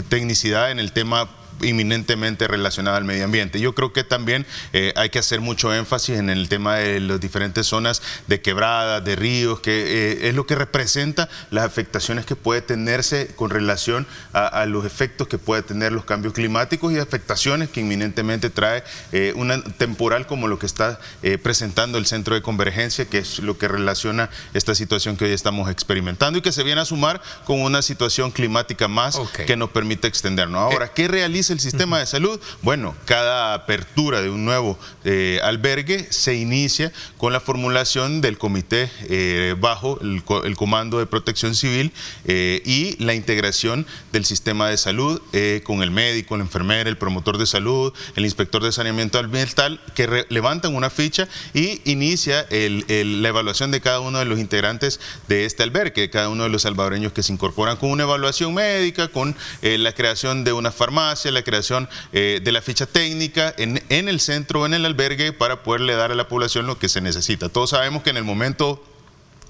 tecnicidad en el tema inminentemente relacionada al medio ambiente. Yo creo que también hay que hacer mucho énfasis en el tema de las diferentes zonas de quebradas, de ríos, que es lo que representa las afectaciones que puede tenerse con relación a los efectos que puede tener los cambios climáticos y afectaciones que inminentemente trae una temporal como lo que está presentando el Centro de Convergencia, que es lo que relaciona esta situación que hoy estamos experimentando y que se viene a sumar con una situación climática más que nos permite extendernos. Ahora, ¿qué realiza el sistema de salud? Bueno, cada apertura de un nuevo albergue se inicia con la formulación del comité bajo el Comando de Protección Civil y la integración del sistema de salud con el médico, la enfermera, el promotor de salud, el inspector de saneamiento ambiental, que levantan una ficha y inicia la evaluación de cada uno de los integrantes de este albergue, de cada uno de los salvadoreños que se incorporan, con una evaluación médica, con la creación de una farmacia, la creación de la ficha técnica en el centro, en el albergue, para poderle dar a la población lo que se necesita. Todos sabemos que en el momento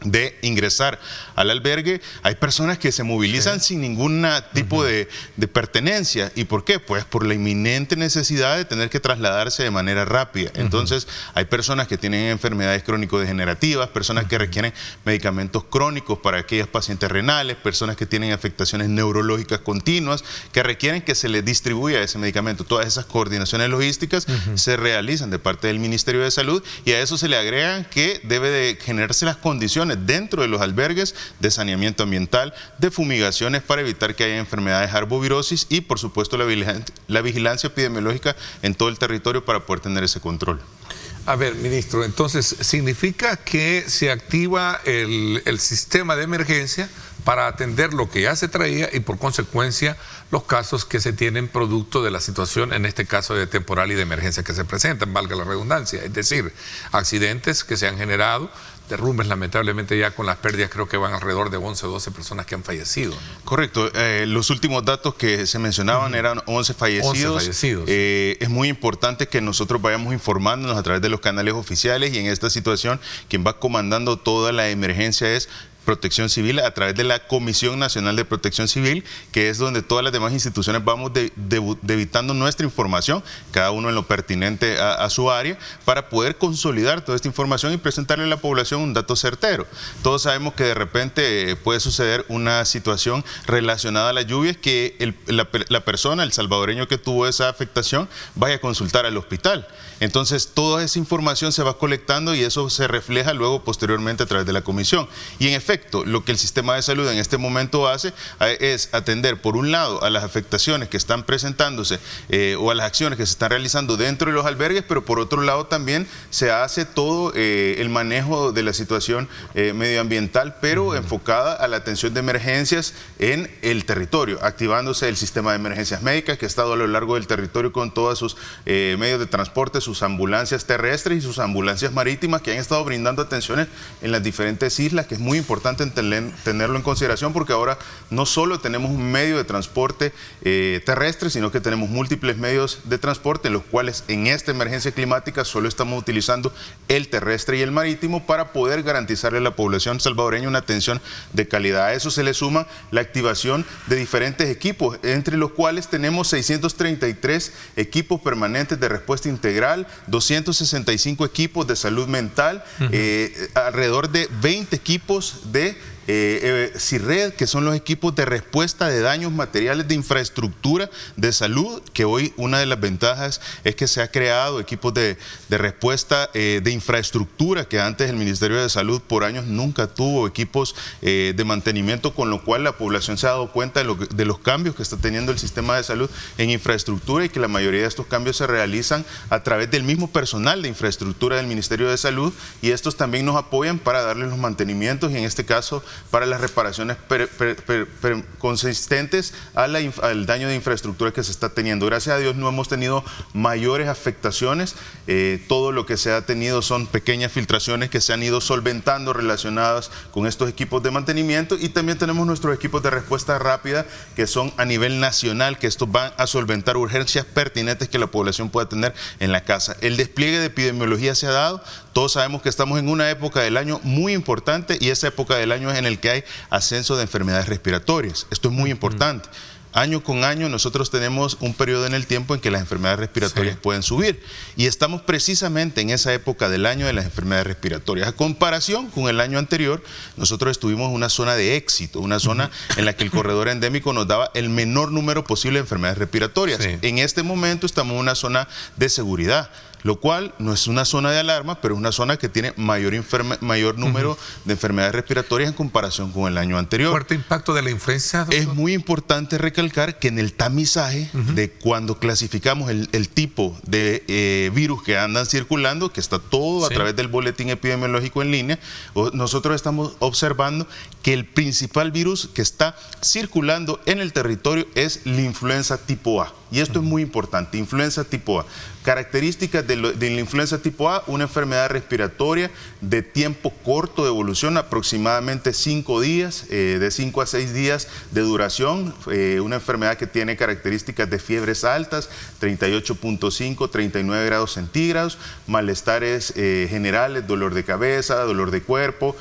de ingresar al albergue hay personas que se movilizan sin ningún tipo de pertenencia. ¿Y por qué? Pues por la inminente necesidad de tener que trasladarse de manera rápida. Entonces hay personas que tienen enfermedades crónico-degenerativas, personas que requieren medicamentos crónicos para aquellas pacientes renales, personas que tienen afectaciones neurológicas continuas que requieren que se les distribuya ese medicamento. Todas esas coordinaciones logísticas se realizan de parte del Ministerio de Salud, y a eso se le agregan que debe de generarse las condiciones dentro de los albergues de saneamiento ambiental, de fumigaciones para evitar que haya enfermedades arbovirosis y, por supuesto, la vigilancia epidemiológica en todo el territorio para poder tener ese control. A ver, ministro, entonces, ¿significa que se activa el sistema de emergencia para atender lo que ya se traía y, por consecuencia, los casos que se tienen producto de la situación, en este caso de temporal y de emergencia que se presentan, valga la redundancia? Es decir, accidentes que se han generado, derrumbes, lamentablemente ya con las pérdidas creo que van alrededor de 11 o 12 personas que han fallecido, ¿no? Correcto, los últimos datos que se mencionaban eran 11 fallecidos. 11 fallecidos. Es muy importante que nosotros vayamos informándonos a través de los canales oficiales, y en esta situación quien va comandando toda la emergencia es Protección Civil, a través de la Comisión Nacional de Protección Civil, que es donde todas las demás instituciones vamos debitando nuestra información, cada uno en lo pertinente a su área, para poder consolidar toda esta información y presentarle a la población un dato certero. Todos sabemos que de repente puede suceder una situación relacionada a las lluvias, que la persona, el salvadoreño que tuvo esa afectación, vaya a consultar al hospital. Entonces toda esa información se va colectando y eso se refleja luego posteriormente a través de la comisión. Y en efecto, lo que el sistema de salud en este momento hace es atender, por un lado, a las afectaciones que están presentándose o a las acciones que se están realizando dentro de los albergues, pero por otro lado también se hace todo el manejo de la situación medioambiental, pero enfocada a la atención de emergencias en el territorio, activándose el sistema de emergencias médicas que ha estado a lo largo del territorio con todos sus medios de transporte, sus ambulancias terrestres y sus ambulancias marítimas, que han estado brindando atenciones en las diferentes islas, que es muy importante tenerlo en consideración, porque ahora no solo tenemos un medio de transporte terrestre, sino que tenemos múltiples medios de transporte, en los cuales en esta emergencia climática solo estamos utilizando el terrestre y el marítimo para poder garantizarle a la población salvadoreña una atención de calidad. A eso se le suma la activación de diferentes equipos, entre los cuales tenemos 633 equipos permanentes de respuesta integral, 265 equipos de salud mental, alrededor de 20 equipos de CIRRED, que son los equipos de respuesta de daños materiales de infraestructura de salud, que hoy una de las ventajas es que se ha creado equipos de respuesta de infraestructura, que antes el Ministerio de Salud por años nunca tuvo equipos de mantenimiento, con lo cual la población se ha dado cuenta de los cambios que está teniendo el sistema de salud en infraestructura, y que la mayoría de estos cambios se realizan a través del mismo personal de infraestructura del Ministerio de Salud, y estos también nos apoyan para darles los mantenimientos y en este caso para las reparaciones consistentes al daño de infraestructura que se está teniendo. Gracias a Dios no hemos tenido mayores afectaciones, todo lo que se ha tenido son pequeñas filtraciones que se han ido solventando relacionadas con estos equipos de mantenimiento, y también tenemos nuestros equipos de respuesta rápida que son a nivel nacional, que estos van a solventar urgencias pertinentes que la población pueda tener en la casa. El despliegue de epidemiología se ha dado, todos sabemos que estamos en una época del año muy importante, y esa época del año es en el que hay ascenso de enfermedades respiratorias. Esto es muy importante. Año con año nosotros tenemos un periodo en el tiempo en que las enfermedades respiratorias pueden subir, y estamos precisamente en esa época del año de las enfermedades respiratorias. A comparación con el año anterior, nosotros estuvimos en una zona de éxito, una zona en la que el corredor endémico nos daba el menor número posible de enfermedades respiratorias. En este momento estamos en una zona de seguridad, lo cual no es una zona de alarma, pero es una zona que tiene mayor número de enfermedades respiratorias en comparación con el año anterior. ¿Fuerte impacto de la influenza, doctor? Es muy importante recalcar que en el tamizaje de cuando clasificamos el tipo de virus que andan circulando, que está todo a través del boletín epidemiológico en línea, nosotros estamos observando que el principal virus que está circulando en el territorio es la influenza tipo A. Y esto es muy importante, influenza tipo A. Características de la influenza tipo A: una enfermedad respiratoria de tiempo corto de evolución, aproximadamente 5 días, de 5 a 6 días de duración, una enfermedad que tiene características de fiebres altas, 38.5, 39 grados centígrados, malestares generales, dolor de cabeza, dolor de cuerpo,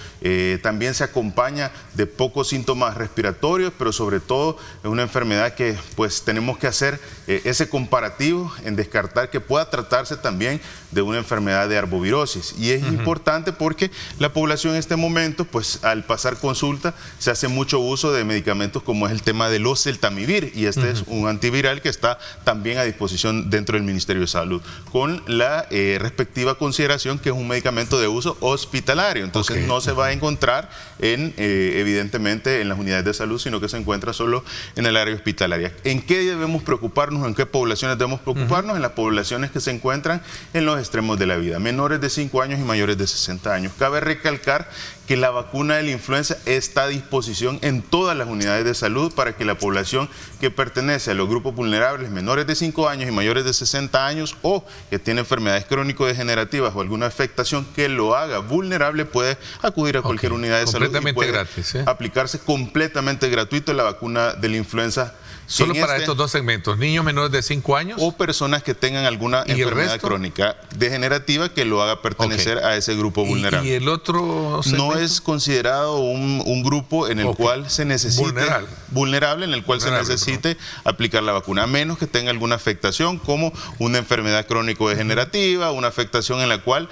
también se acompaña de pocos síntomas respiratorios, pero sobre todo es una enfermedad que pues tenemos que hacer ese comparativo en descartar que pueda tratarse también de una enfermedad de arbovirosis. Y es importante porque la población en este momento, pues al pasar consulta, se hace mucho uso de medicamentos como es el tema del oseltamivir, y este es un antiviral que está también a disposición dentro del Ministerio de Salud, con la respectiva consideración que es un medicamento de uso hospitalario. Entonces no se va a encontrar evidentemente en las unidades de salud, sino que se encuentra solo en el área hospitalaria. ¿En qué debemos preocuparnos? ¿En qué poblaciones debemos preocuparnos? En las poblaciones que se encuentran en los extremos de la vida, menores de 5 años y mayores de 60 años. Cabe recalcar que la vacuna de la influenza está a disposición en todas las unidades de salud para que la población que pertenece a los grupos vulnerables, menores de 5 años y mayores de 60 años, o que tiene enfermedades crónico-degenerativas o alguna afectación que lo haga vulnerable, puede acudir a cualquier unidad de salud y puede aplicarse completamente gratuito la vacuna de la influenza. Solo para estos dos segmentos: niños menores de 5 años o personas que tengan alguna enfermedad crónica degenerativa que lo haga pertenecer a ese grupo vulnerable. ¿Y el otro segmento? No es considerado un grupo en el cual se necesite vulnerable, en el cual se necesite aplicar la vacuna, a menos que tenga alguna afectación como una enfermedad crónico-degenerativa, una afectación en la cual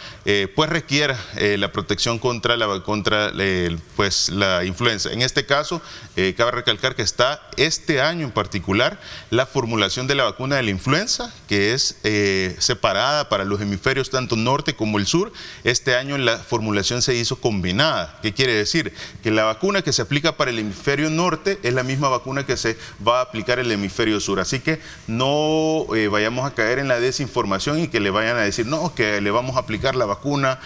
pues requiera la protección contra la influenza. En este caso, cabe recalcar que está este año en particular la formulación de la vacuna de la influenza, que es separada para los hemisferios tanto norte como el sur. Este año la formulación se hizo combinada. ¿Qué quiere decir? Que la vacuna que se aplica para el hemisferio norte es la misma vacuna que se va a aplicar en el hemisferio sur. Así que no vayamos a caer en la desinformación y que le vayan a decir no, que le vamos a aplicar la vacuna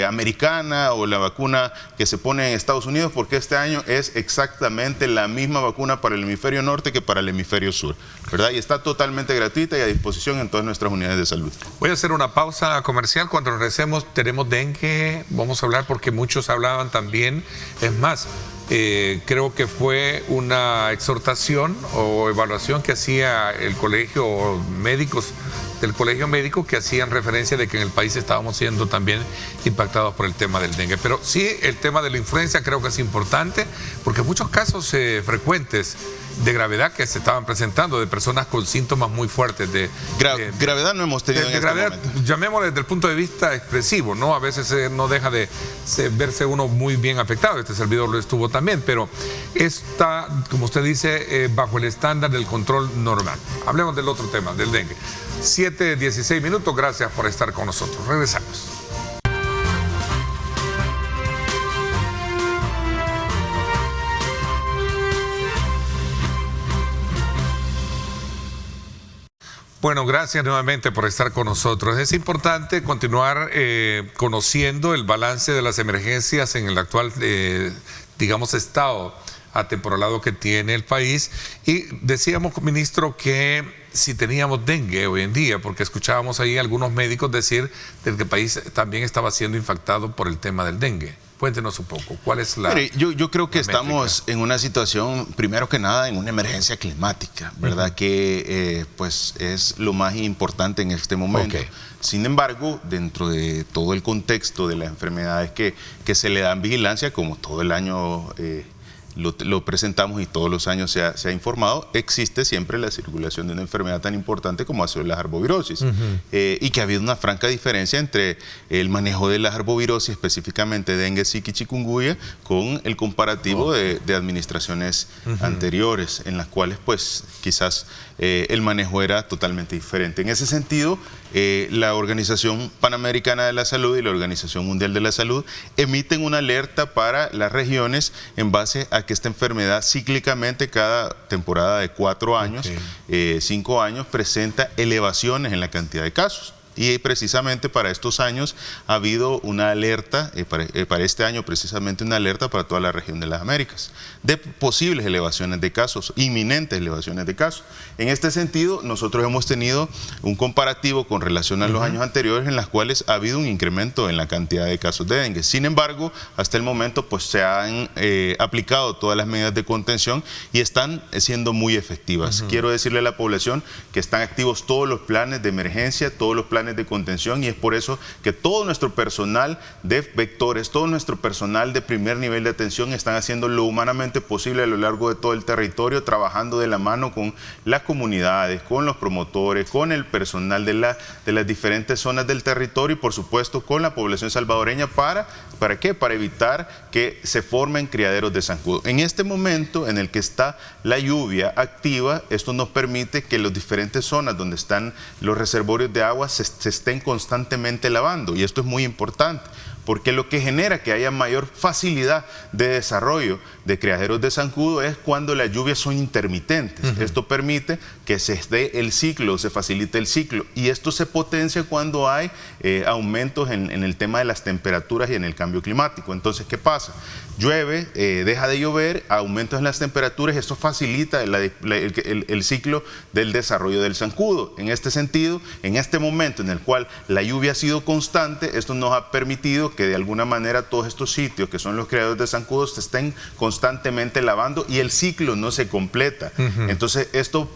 americana o la vacuna que se pone en Estados Unidos, porque este año es exactamente la misma vacuna para el hemisferio norte que para el hemisferio sur, ¿verdad? Y está totalmente gratuita y a disposición en todas nuestras unidades de salud. Voy a hacer una pausa comercial. Cuando regresemos tenemos dengue, vamos a hablar porque muchos hablaban también. Es más, creo que fue una exhortación o evaluación que hacía el colegio médicos del colegio médico, que hacían referencia de que en el país estábamos siendo también impactados por el tema del dengue. Pero sí, el tema de la influenza creo que es importante porque muchos casos frecuentes de gravedad que se estaban presentando de personas con síntomas muy fuerdes de gravedad no hemos tenido en este momento. Llamémoslo desde el punto de vista expresivo, ¿no? A veces no deja de verse uno muy bien afectado. Este servidor lo estuvo también. también, pero está, como usted dice, bajo el estándar del control normal. Hablemos del otro tema, del dengue. 7:16 minutos, gracias por estar con nosotros. Regresamos. Bueno, gracias nuevamente por estar con nosotros. Es importante continuar conociendo el balance de las emergencias en el actual, digamos, estado atemporalado que tiene el país. Y decíamos, ministro, que si teníamos dengue hoy en día, porque escuchábamos ahí algunos médicos decir que el país también estaba siendo infectado por el tema del dengue. Cuéntenos un poco, ¿cuál es la... Mire, yo creo que estamos en una situación, primero que nada, en una emergencia climática, ¿verdad? Que pues es lo más importante en este momento. Sin embargo, dentro de todo el contexto de las enfermedades que se le dan vigilancia, como todo el año lo presentamos y todos los años se ha informado, existe siempre la circulación de una enfermedad tan importante como ha sido la arbovirosis. Y que ha habido una franca diferencia entre el manejo de la arbovirosis, específicamente dengue, zika y chikungunya, con el comparativo de administraciones anteriores, en las cuales pues quizás el manejo era totalmente diferente. En ese sentido, la Organización Panamericana de la Salud y la Organización Mundial de la Salud emiten una alerta para las regiones en base a que esta enfermedad cíclicamente cada temporada de 4 años, 5 años, presenta elevaciones en la cantidad de casos. Y precisamente para estos años ha habido una alerta, para este año precisamente una alerta para toda la región de las Américas, de posibles elevaciones de casos, inminentes elevaciones de casos. En este sentido, nosotros hemos tenido un comparativo con relación a los años anteriores en las cuales ha habido un incremento en la cantidad de casos de dengue. Sin embargo, hasta el momento pues se han aplicado todas las medidas de contención y están siendo muy efectivas. Quiero decirle a la población que están activos todos los planes de emergencia, todos los planes de contención, y es por eso que todo nuestro personal de vectores, todo nuestro personal de primer nivel de atención están haciendo lo humanamente posible a lo largo de todo el territorio, trabajando de la mano con las comunidades, con los promotores, con el personal de las diferentes zonas del territorio y por supuesto con la población salvadoreña. ¿Para qué? Para evitar que se formen criaderos de zancudo. En este momento en el que está la lluvia activa, esto nos permite que las diferentes zonas donde están los reservorios de agua se estén constantemente lavando, y esto es muy importante porque lo que genera que haya mayor facilidad de desarrollo de criaderos de zancudo es cuando las lluvias son intermitentes. Esto permite que se dé el ciclo, se facilite el ciclo, y esto se potencia cuando hay aumentos en el tema de las temperaturas y en el cambio climático. Entonces, ¿qué pasa? Llueve, deja de llover, aumentos en las temperaturas, esto facilita el ciclo del desarrollo del zancudo. En este sentido, en este momento en el cual la lluvia ha sido constante, esto nos ha permitido que de alguna manera todos estos sitios que son los criaderos de zancudos se estén constantemente lavando y el ciclo no se completa. Entonces esto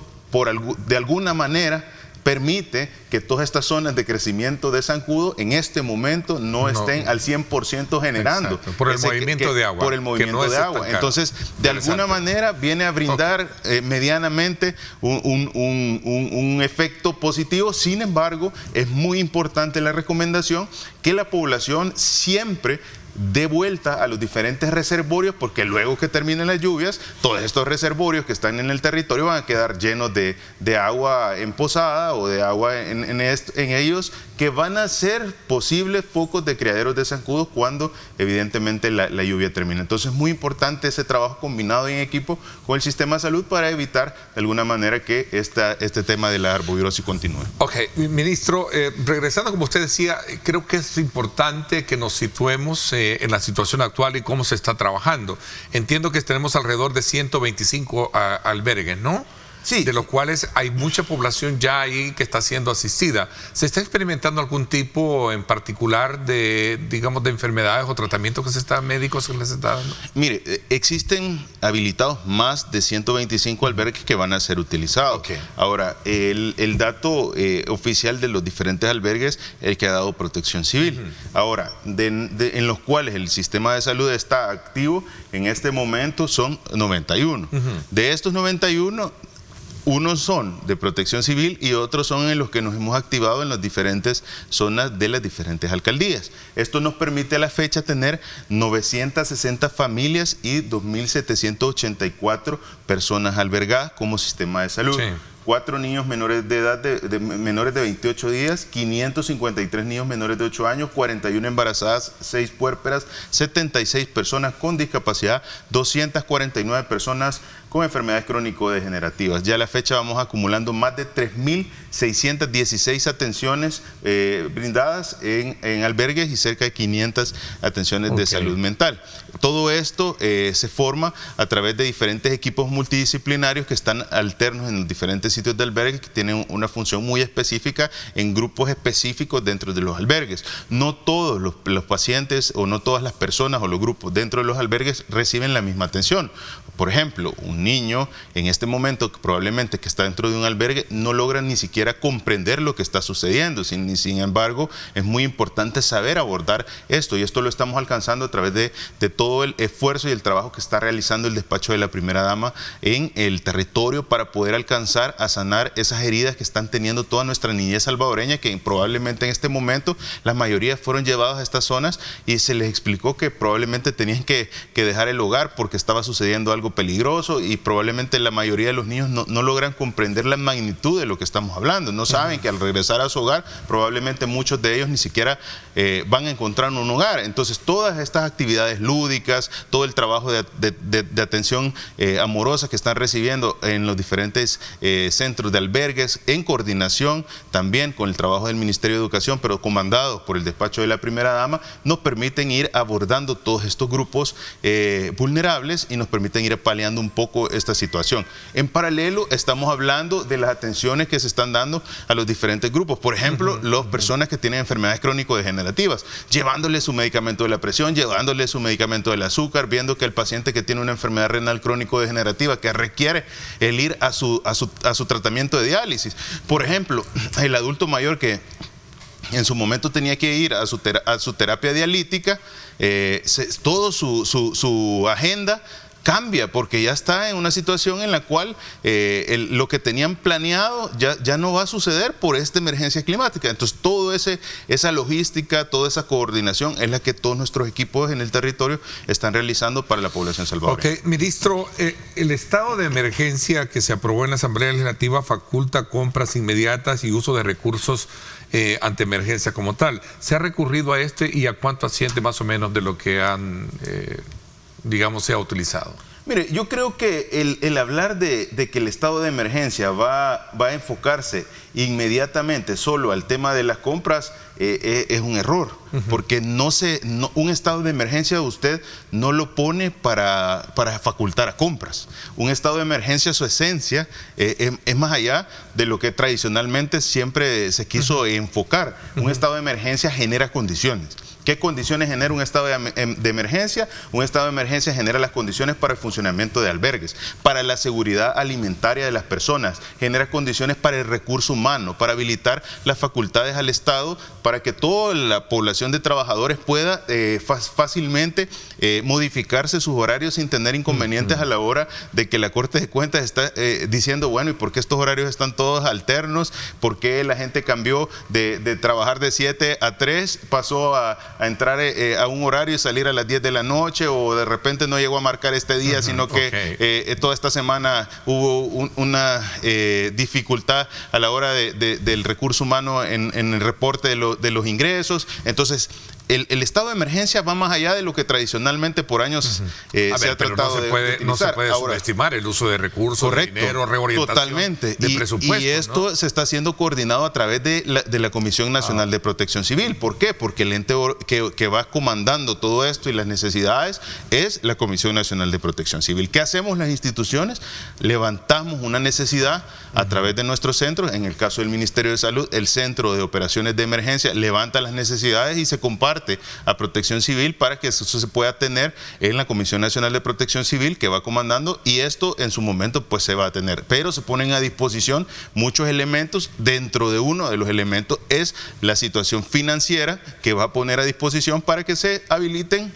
de alguna manera permite que todas estas zonas de crecimiento de zancudo en este momento no estén al 100% generando. Exacto, por el movimiento de agua. Por el movimiento de agua. Entonces, de alguna manera viene a brindar medianamente un efecto positivo. Sin embargo, es muy importante la recomendación que la población siempre dé vuelta a los diferentes reservorios, porque luego que terminen las lluvias, todos estos reservorios que están en el territorio van a quedar llenos de agua emposada o de agua en ellos, que van a ser posibles focos de criaderos de zancudos cuando evidentemente la lluvia termina. Entonces es muy importante ese trabajo combinado en equipo con el sistema de salud para evitar de alguna manera que este tema de la arbovirosis continúe. Ok, ministro, regresando como usted decía, creo que es importante que nos situemos en la situación actual y cómo se está trabajando. Entiendo que tenemos alrededor de 125 albergues, ¿no? Sí. De los cuales hay mucha población ya ahí que está siendo asistida. ¿Se está experimentando algún tipo en particular de, digamos, de enfermedades o tratamientos médicos que les está dando? Mire, existen habilitados más de 125 albergues que van a ser utilizados. Ahora, el dato oficial de los diferentes albergues, el que ha dado Protección Civil. Ahora, en los cuales el sistema de salud está activo en este momento son 91. De estos 91, Unos son de Protección Civil y otros son en los que nos hemos activado en las diferentes zonas de las diferentes alcaldías. Esto nos permite a la fecha tener 960 familias y 2.784 personas albergadas como sistema de salud. Sí. 4 niños menores de edad menores de 28 días, 553 niños menores de 8 años, 41 embarazadas, 6 puérperas, 76 personas con discapacidad, 249 personas con enfermedades crónico-degenerativas. Ya a la fecha vamos acumulando más de 3.616 atenciones brindadas en albergues y cerca de 500 atenciones de salud mental. Todo esto se forma a través de diferentes equipos multidisciplinarios que están alternos en los diferentes sitios de albergues, que tienen una función muy específica en grupos específicos dentro de los albergues. No todos los pacientes o no todas las personas o los grupos dentro de los albergues reciben la misma atención. Por ejemplo, un niño en este momento probablemente que está dentro de un albergue no logra ni siquiera comprender lo que está sucediendo. Sin embargo, es muy importante saber abordar esto, y esto lo estamos alcanzando a través de todo el esfuerzo y el trabajo que está realizando el despacho de la primera dama en el territorio para poder alcanzar a sanar esas heridas que están teniendo toda nuestra niñez salvadoreña, que probablemente en este momento la mayoría fueron llevados a estas zonas y se les explicó que probablemente tenían que dejar el hogar porque estaba sucediendo algo peligroso, y probablemente la mayoría de los niños no logran comprender la magnitud de lo que estamos hablando. No saben que al regresar a su hogar probablemente muchos de ellos ni siquiera van a encontrar un hogar. Entonces todas estas actividades lúdicas, todo el trabajo de atención amorosa que están recibiendo en los diferentes centros de albergues, en coordinación también con el trabajo del Ministerio de Educación, pero comandado por el despacho de la primera dama, nos permiten ir abordando todos estos grupos vulnerables y nos permiten ir paliando un poco esta situación. En paralelo estamos hablando de las atenciones que se están dando a los diferentes grupos. Por ejemplo, las personas que tienen enfermedades crónico-degenerativas, llevándole su medicamento de la presión, llevándole su medicamento del azúcar, viendo que el paciente que tiene una enfermedad renal crónico-degenerativa que requiere el ir a su tratamiento de diálisis. Por ejemplo, el adulto mayor que en su momento tenía que ir a su terapia dialítica, todo su agenda cambia porque ya está en una situación en la cual lo que tenían planeado ya no va a suceder por esta emergencia climática. Entonces, toda esa logística, toda esa coordinación es la que todos nuestros equipos en el territorio están realizando para la población salvadoreña. Ok, ministro, el estado de emergencia que se aprobó en la Asamblea Legislativa faculta compras inmediatas y uso de recursos ante emergencia como tal. ¿Se ha recurrido a y a cuánto asciende más o menos de lo que han digamos, se ha utilizado? Mire, yo creo que el hablar de que el estado de emergencia va a enfocarse inmediatamente solo al tema de las compras es un error, porque un estado de emergencia usted no lo pone para facultar a compras. Un estado de emergencia, su esencia, es más allá de lo que tradicionalmente siempre se quiso enfocar. Un estado de emergencia genera condiciones. ¿Qué condiciones genera un estado de emergencia? Un estado de emergencia genera las condiciones para el funcionamiento de albergues, para la seguridad alimentaria de las personas, genera condiciones para el recurso humano, para habilitar las facultades al Estado, para que toda la población de trabajadores pueda fácilmente modificarse sus horarios sin tener inconvenientes a la hora de que la Corte de Cuentas está diciendo, bueno, ¿y por qué estos horarios están todos alternos? ¿Por qué la gente cambió de trabajar de 7 a 3, pasó a entrar a un horario y salir a las 10 de la noche, o de repente no llegó a marcar este día, sino que toda esta semana hubo una dificultad a la hora del recurso humano en el reporte de los ingresos? Entonces, el estado de emergencia va más allá de lo que tradicionalmente por años se ha tratado de utilizar. No se puede subestimar el uso de recursos, correcto, de dinero, reorientación totalmente. De presupuesto. Y esto se está haciendo coordinado a través de la Comisión Nacional de Protección Civil. ¿Por qué? Porque el ente que va comandando todo esto y las necesidades es la Comisión Nacional de Protección Civil. ¿Qué hacemos las instituciones? Levantamos una necesidad a través de nuestros centros. En el caso del Ministerio de Salud, el Centro de Operaciones de Emergencia levanta las necesidades y se comparte a Protección Civil para que eso se pueda tener en la Comisión Nacional de Protección Civil, que va comandando, y esto en su momento pues se va a tener. Pero se ponen a disposición muchos elementos. Dentro de uno de los elementos es la situación financiera que va a poner a disposición para que se habiliten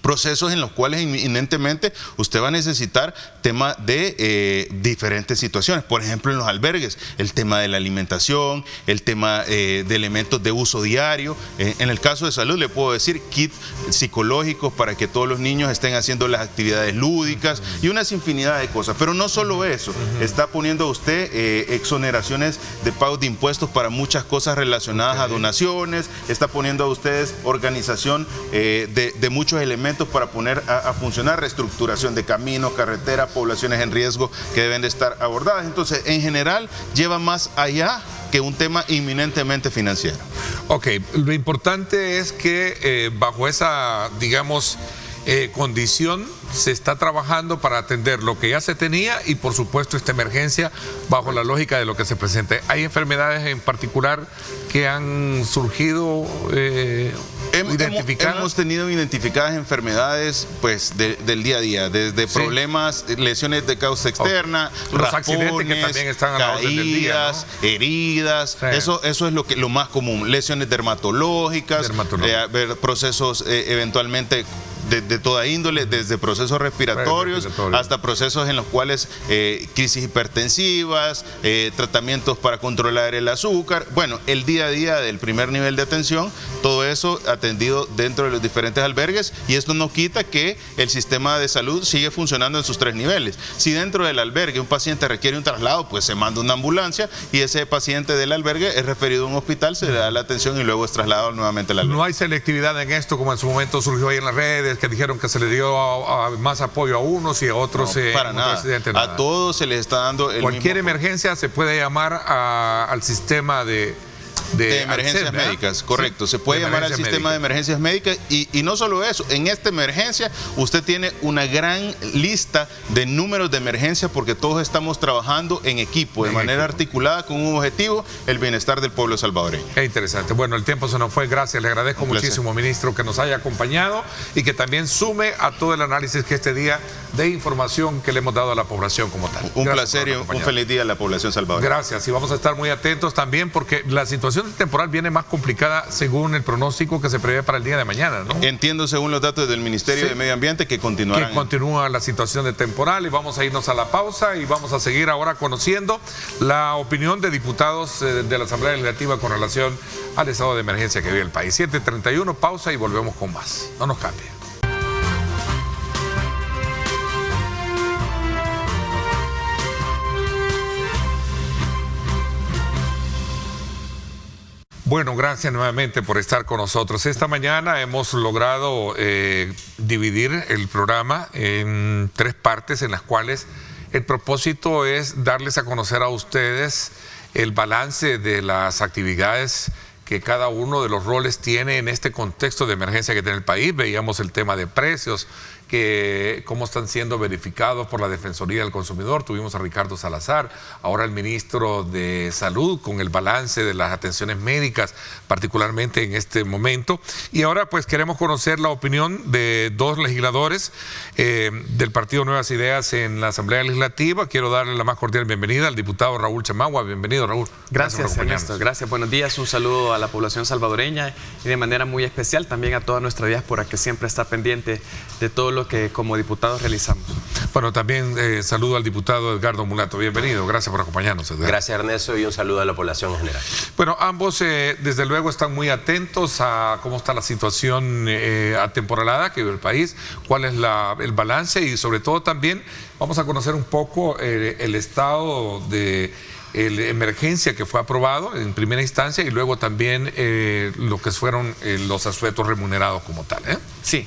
procesos en los cuales inminentemente usted va a necesitar tema de diferentes situaciones. Por ejemplo, en los albergues, el tema de la alimentación, el tema de elementos de uso diario. En el caso de salud le puedo decir kits psicológicos para que todos los niños estén haciendo las actividades lúdicas y una infinidad de cosas. Pero no solo eso, está poniendo usted exoneraciones de pagos de impuestos para muchas cosas relacionadas a donaciones, está poniendo a ustedes organización de muchos elementos para poner a funcionar, reestructuración de caminos, carreteras, poblaciones en riesgo que deben de estar abordadas. Entonces, en general, lleva más allá que un tema inminentemente financiero. Ok, lo importante es que bajo esa, digamos, condición se está trabajando para atender lo que ya se tenía y por supuesto esta emergencia bajo la lógica de lo que se presente. ¿Hay enfermedades en particular que han surgido identificadas? Hemos tenido identificadas enfermedades pues del día a día, desde problemas, lesiones de causa externa, los accidentes que también están a la orden del día, ¿no? Heridas, sí. Eso es lo más común, lesiones dermatológicas, procesos eventualmente de toda índole, desde procesos respiratorios hasta procesos en los cuales crisis hipertensivas, tratamientos para controlar el azúcar. Bueno, el día a día del primer nivel de atención, todo eso atendido dentro de los diferentes albergues, y esto no quita que el sistema de salud sigue funcionando en sus 3 niveles. Si dentro del albergue un paciente requiere un traslado, pues se manda una ambulancia y ese paciente del albergue es referido a un hospital, se le da la atención y luego es trasladado nuevamente al albergue. No hay selectividad en esto, como en su momento surgió ahí en las redes, que dijeron que se le dio más apoyo a unos y a otros. No, para nada. A todos se les está dando el cualquier mismo emergencia se puede llamar al sistema de emergencias ANSES, médicas, correcto. Sí, se puede llamar al sistema de emergencias médicas y no solo eso, en esta emergencia usted tiene una gran lista de números de emergencia porque todos estamos trabajando en equipo, de manera articulada con un objetivo, el bienestar del pueblo salvadoreño. Qué interesante. Bueno, el tiempo se nos fue, gracias, le agradezco muchísimo, ministro, que nos haya acompañado y que también sume a todo el análisis que este día de información que le hemos dado a la población como tal. Un placer y un feliz día a la población salvadoreña. Gracias, y vamos a estar muy atentos también porque la situación temporal viene más complicada según el pronóstico que se prevé para el día de mañana, ¿no? Entiendo, según los datos del Ministerio de Medio Ambiente, que continuarán. Que continúa la situación de temporal y vamos a irnos a la pausa y vamos a seguir ahora conociendo la opinión de diputados de la Asamblea Legislativa con relación al estado de emergencia que vive el país. 7:31, pausa y volvemos con más. No nos cambie. Bueno, gracias nuevamente por estar con nosotros. Esta mañana hemos logrado dividir el programa en 3 partes en las cuales el propósito es darles a conocer a ustedes el balance de las actividades que cada uno de los roles tiene en este contexto de emergencia que tiene el país. Veíamos el tema de precios, que cómo están siendo verificados por la Defensoría del Consumidor. Tuvimos a Ricardo Salazar, ahora el ministro de Salud, con el balance de las atenciones médicas, particularmente en este momento. Y ahora pues queremos conocer la opinión de 2 legisladores del Partido Nuevas Ideas en la Asamblea Legislativa. Quiero darle la más cordial bienvenida al diputado Raúl Chamagua. Bienvenido, Raúl. Gracias, Ernesto. Gracias, buenos días. Un saludo a la población salvadoreña y de manera muy especial también a toda nuestra diáspora que siempre está pendiente de todo lo que como diputados realizamos. Bueno, también saludo al diputado Edgardo Mulato. Bienvenido, gracias por acompañarnos, Edgardo. Gracias, Ernesto, y un saludo a la población en general. Bueno, ambos desde luego están muy atentos a cómo está la situación atemporalada que vive el país, cuál es el balance y sobre todo también vamos a conocer un poco el estado de emergencia que fue aprobado en primera instancia y luego también lo que fueron los asuetos remunerados como tal. Sí.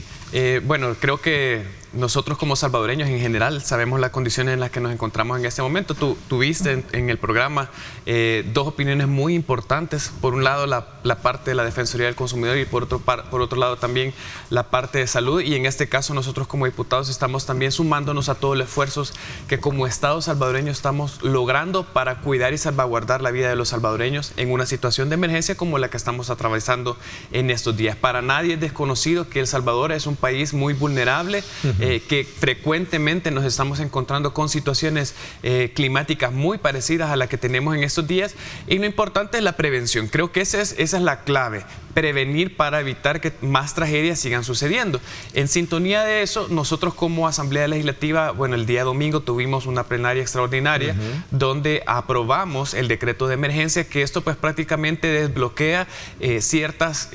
Bueno, creo que nosotros como salvadoreños en general sabemos las condiciones en las que nos encontramos en este momento. Tú tuviste en el programa 2 opiniones muy importantes. Por un lado la parte de la Defensoría del Consumidor y por otro lado también la parte de salud. Y en este caso nosotros como diputados estamos también sumándonos a todos los esfuerzos que como Estado salvadoreño estamos logrando para cuidar y salvaguardar la vida de los salvadoreños en una situación de emergencia como la que estamos atravesando en estos días. Para nadie es desconocido que El Salvador es un país muy vulnerable, que frecuentemente nos estamos encontrando con situaciones climáticas muy parecidas a las que tenemos en estos días y lo importante es la prevención. Creo que esa es la clave. prevenir para evitar que más tragedias sigan sucediendo. En sintonía de eso, nosotros como Asamblea Legislativa, bueno, el día domingo tuvimos una plenaria extraordinaria donde aprobamos el decreto de emergencia, que esto pues prácticamente desbloquea ciertas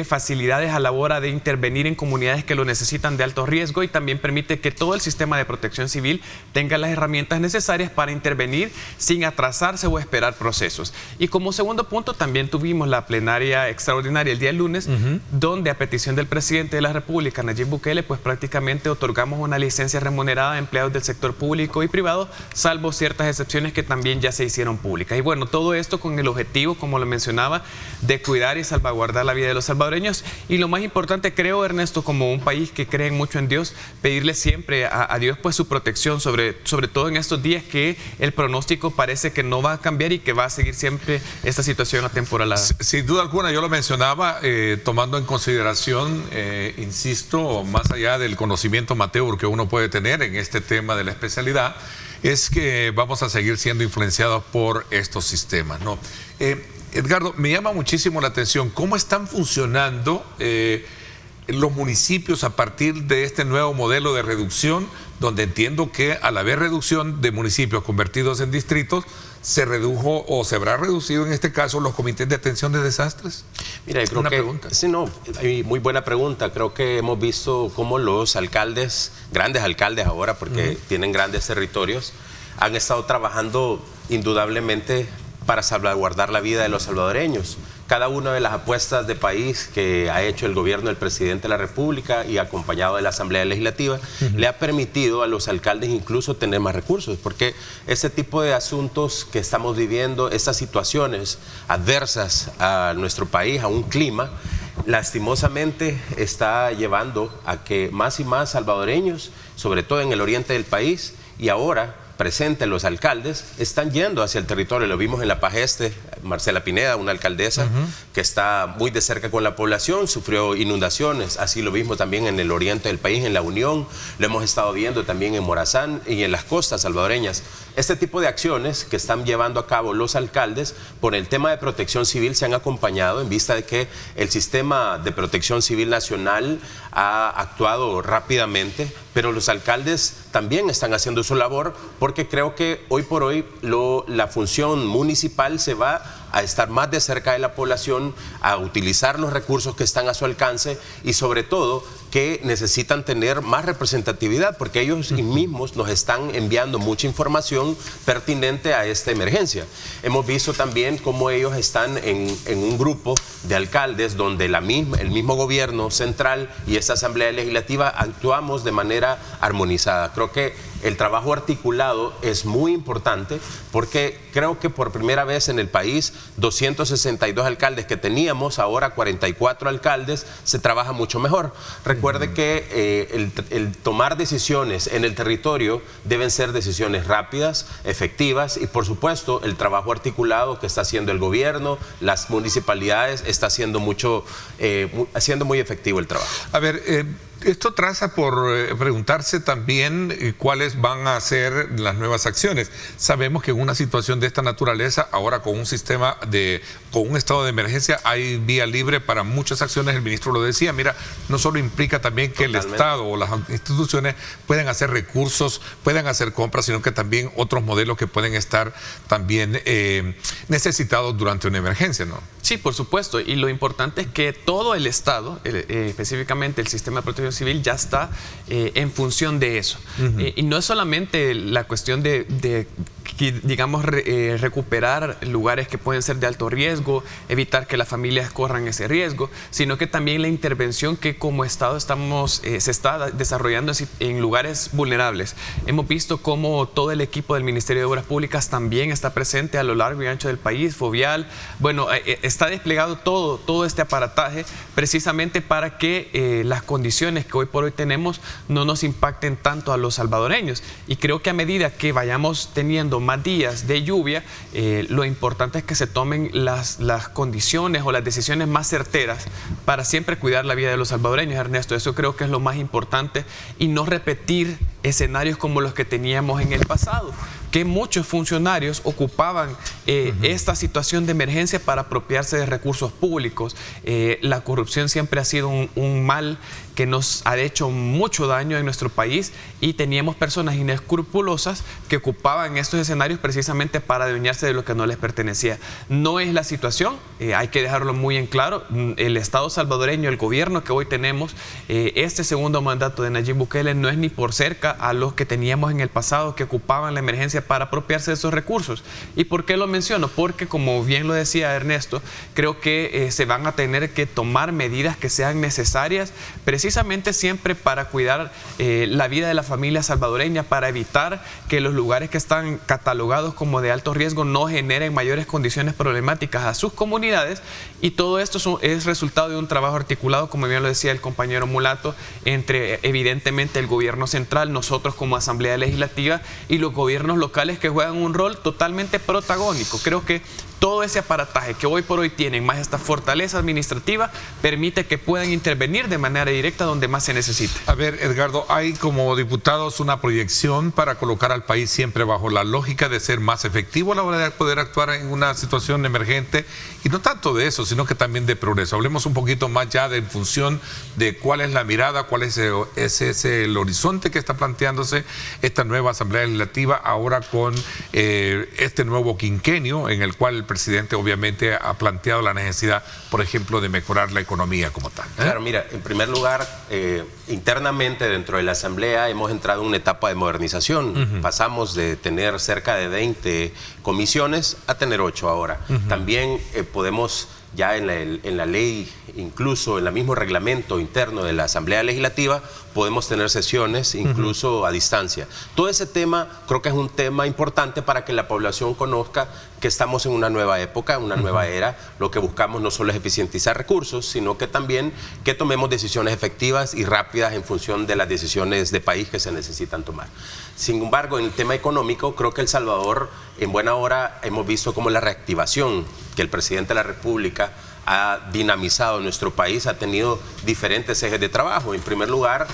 facilidades a la hora de intervenir en comunidades que lo necesitan de alto riesgo, y también permite que todo el sistema de protección civil tenga las herramientas necesarias para intervenir sin atrasarse o esperar procesos. Y como segundo punto, también tuvimos la plenaria extraordinaria el día lunes, donde a petición del presidente de la República, Nayib Bukele, pues prácticamente otorgamos una licencia remunerada a empleados del sector público y privado, salvo ciertas excepciones que también ya se hicieron públicas. Y bueno, todo esto con el objetivo, como lo mencionaba, de cuidar y salvaguardar la vida de los salvadoreños. Y lo más importante, creo, Ernesto, como un país que cree mucho en Dios, pedirle siempre a Dios pues su protección, sobre todo en estos días que el pronóstico parece que no va a cambiar y que va a seguir siempre esta situación atemporalada. Sin duda alguna, yo lo mencionaba, tomando en consideración, insisto, más allá del conocimiento amateur que uno puede tener en este tema de la especialidad, es que vamos a seguir siendo influenciados por estos sistemas, ¿no? Edgardo, me llama muchísimo la atención cómo están funcionando los municipios a partir de este nuevo modelo de reducción, donde entiendo que al haber reducción de municipios convertidos en distritos, se redujo o se habrá reducido en este caso los comités de atención de desastres. Mira, yo creo que sí, no, muy buena pregunta. Creo que hemos visto cómo los alcaldes, grandes alcaldes ahora, porque tienen grandes territorios, han estado trabajando indudablemente para salvaguardar la vida de los salvadoreños. Cada una de las apuestas de país que ha hecho el gobierno del presidente de la República y acompañado de la Asamblea Legislativa le ha permitido a los alcaldes incluso tener más recursos, porque ese tipo de asuntos que estamos viviendo, estas situaciones adversas a nuestro país, a un clima, lastimosamente está llevando a que más y más salvadoreños, sobre todo en el oriente del país y ahora presentes los alcaldes, están yendo hacia el territorio. Lo vimos en La Paz Este, Marcela Pineda, una alcaldesa que está muy de cerca con la población, sufrió inundaciones, así lo vimos también en el oriente del país, en La Unión, lo hemos estado viendo también en Morazán y en las costas salvadoreñas. Este tipo de acciones que están llevando a cabo los alcaldes por el tema de protección civil se han acompañado en vista de que el sistema de protección civil nacional ha actuado rápidamente, pero los alcaldes también están haciendo su labor, porque creo que hoy por hoy la función municipal se va a estar más de cerca de la población, a utilizar los recursos que están a su alcance y sobre todo que necesitan tener más representatividad, porque ellos mismos nos están enviando mucha información pertinente a esta emergencia. Hemos visto también cómo ellos están en un grupo de alcaldes donde el mismo gobierno central y esta Asamblea Legislativa actuamos de manera armonizada. Creo que el trabajo articulado es muy importante, porque creo que por primera vez en el país 262 alcaldes que teníamos, ahora 44 alcaldes, se trabaja mucho mejor. Recuerde que el tomar decisiones en el territorio deben ser decisiones rápidas, efectivas y por supuesto el trabajo articulado que está haciendo el gobierno, las municipalidades, está haciendo haciendo muy efectivo el trabajo. A ver, esto traza por preguntarse también cuáles van a ser las nuevas acciones. Sabemos que en una situación de esta naturaleza, ahora con un sistema con un estado de emergencia, hay vía libre para muchas acciones. El ministro lo decía, mira, no solo implica también que el Estado o las instituciones puedan hacer recursos, puedan hacer compras, sino que también otros modelos que pueden estar también necesitados durante una emergencia, ¿no? Sí, por supuesto, y lo importante es que todo el Estado, específicamente el sistema de protección civil, ya está en función de eso. Y no es solamente la cuestión de digamos, recuperar lugares que pueden ser de alto riesgo, evitar que las familias corran ese riesgo, sino que también la intervención que como Estado se está desarrollando en lugares vulnerables. Hemos visto cómo todo el equipo del Ministerio de Obras Públicas también está presente a lo largo y ancho del país, Fovial, bueno, está desplegado todo este aparataje precisamente para que las condiciones que hoy por hoy tenemos no nos impacten tanto a los salvadoreños. Y creo que a medida que vayamos teniendo más días de lluvia, lo importante es que se tomen las condiciones o las decisiones más certeras para siempre cuidar la vida de los salvadoreños, Ernesto. Eso creo que es lo más importante y no repetir escenarios como los que teníamos en el pasado, que muchos funcionarios ocupaban esta situación de emergencia para apropiarse de recursos públicos. La corrupción siempre ha sido un mal que nos ha hecho mucho daño en nuestro país, y teníamos personas inescrupulosas que ocupaban estos escenarios precisamente para adueñarse de lo que no les pertenecía. No es la situación, hay que dejarlo muy en claro. El Estado salvadoreño, el gobierno que hoy tenemos, este segundo mandato de Nayib Bukele no es ni por cerca a los que teníamos en el pasado, que ocupaban la emergencia para apropiarse de esos recursos. ¿Y por qué lo menciono? Porque, como bien lo decía Ernesto, creo que se van a tener que tomar medidas que sean necesarias, precisamente siempre para cuidar la vida de la familia salvadoreña, para evitar que los lugares que están catalogados como de alto riesgo no generen mayores condiciones problemáticas a sus comunidades. Y todo esto es resultado de un trabajo articulado, como bien lo decía el compañero Mulato, entre evidentemente el gobierno central, nosotros como Asamblea Legislativa, y los gobiernos locales, que juegan un rol totalmente protagónico. Creo que todo ese aparataje que hoy por hoy tienen, más esta fortaleza administrativa, permite que puedan intervenir de manera directa donde más se necesite. A ver, Edgardo, hay como diputados una proyección para colocar al país siempre bajo la lógica de ser más efectivo a la hora de poder actuar en una situación emergente, y no tanto de eso, sino que también de progreso. Hablemos un poquito más ya de en función de cuál es la mirada, cuál es el horizonte que está planteándose esta nueva Asamblea Legislativa ahora con este nuevo quinquenio, en el cual el presidente obviamente ha planteado la necesidad, por ejemplo, de mejorar la economía como tal. Claro, mira, en primer lugar, internamente dentro de la Asamblea hemos entrado en una etapa de modernización. Pasamos de tener cerca de 20 comisiones a tener 8 ahora. También podemos ya en la ley, incluso en el mismo reglamento interno de la Asamblea Legislativa, podemos tener sesiones incluso a distancia. Todo ese tema creo que es un tema importante para que la población conozca que estamos en una nueva época, una nueva era. Lo que buscamos no solo es eficientizar recursos, sino que también que tomemos decisiones efectivas y rápidas en función de las decisiones de país que se necesitan tomar. Sin embargo, en el tema económico, creo que El Salvador, en buena hora, hemos visto como la reactivación que el presidente de la República ha dinamizado nuestro país, ha tenido diferentes ejes de trabajo. En primer lugar,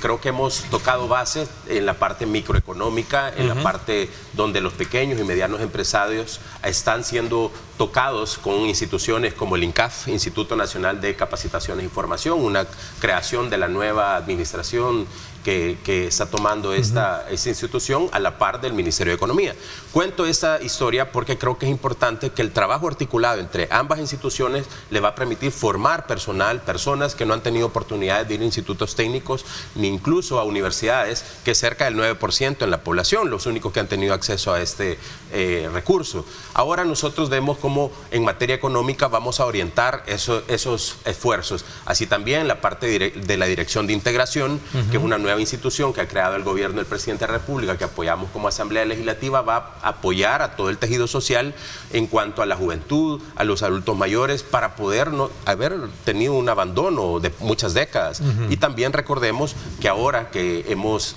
creo que hemos tocado base en la parte microeconómica, en la parte donde los pequeños y medianos empresarios están siendo tocados con instituciones como el INCAF, Instituto Nacional de Capacitaciones y Formación, una creación de la nueva administración que está tomando esta institución a la par del Ministerio de Economía. Cuento esta historia porque creo que es importante que el trabajo articulado entre ambas instituciones le va a permitir formar personas que no han tenido oportunidades de ir a institutos técnicos ni incluso a universidades, que es cerca del 9% en la población, los únicos que han tenido acceso a este recurso. Ahora nosotros vemos cómo en materia económica vamos a orientar esos esfuerzos. Así también la parte de la Dirección de Integración, que es una nueva institución que ha creado el gobierno del presidente de la República, que apoyamos como Asamblea Legislativa, va a apoyar a todo el tejido social en cuanto a la juventud, a los adultos mayores, para poder no haber tenido un abandono de muchas décadas. Y también recordemos que ahora que hemos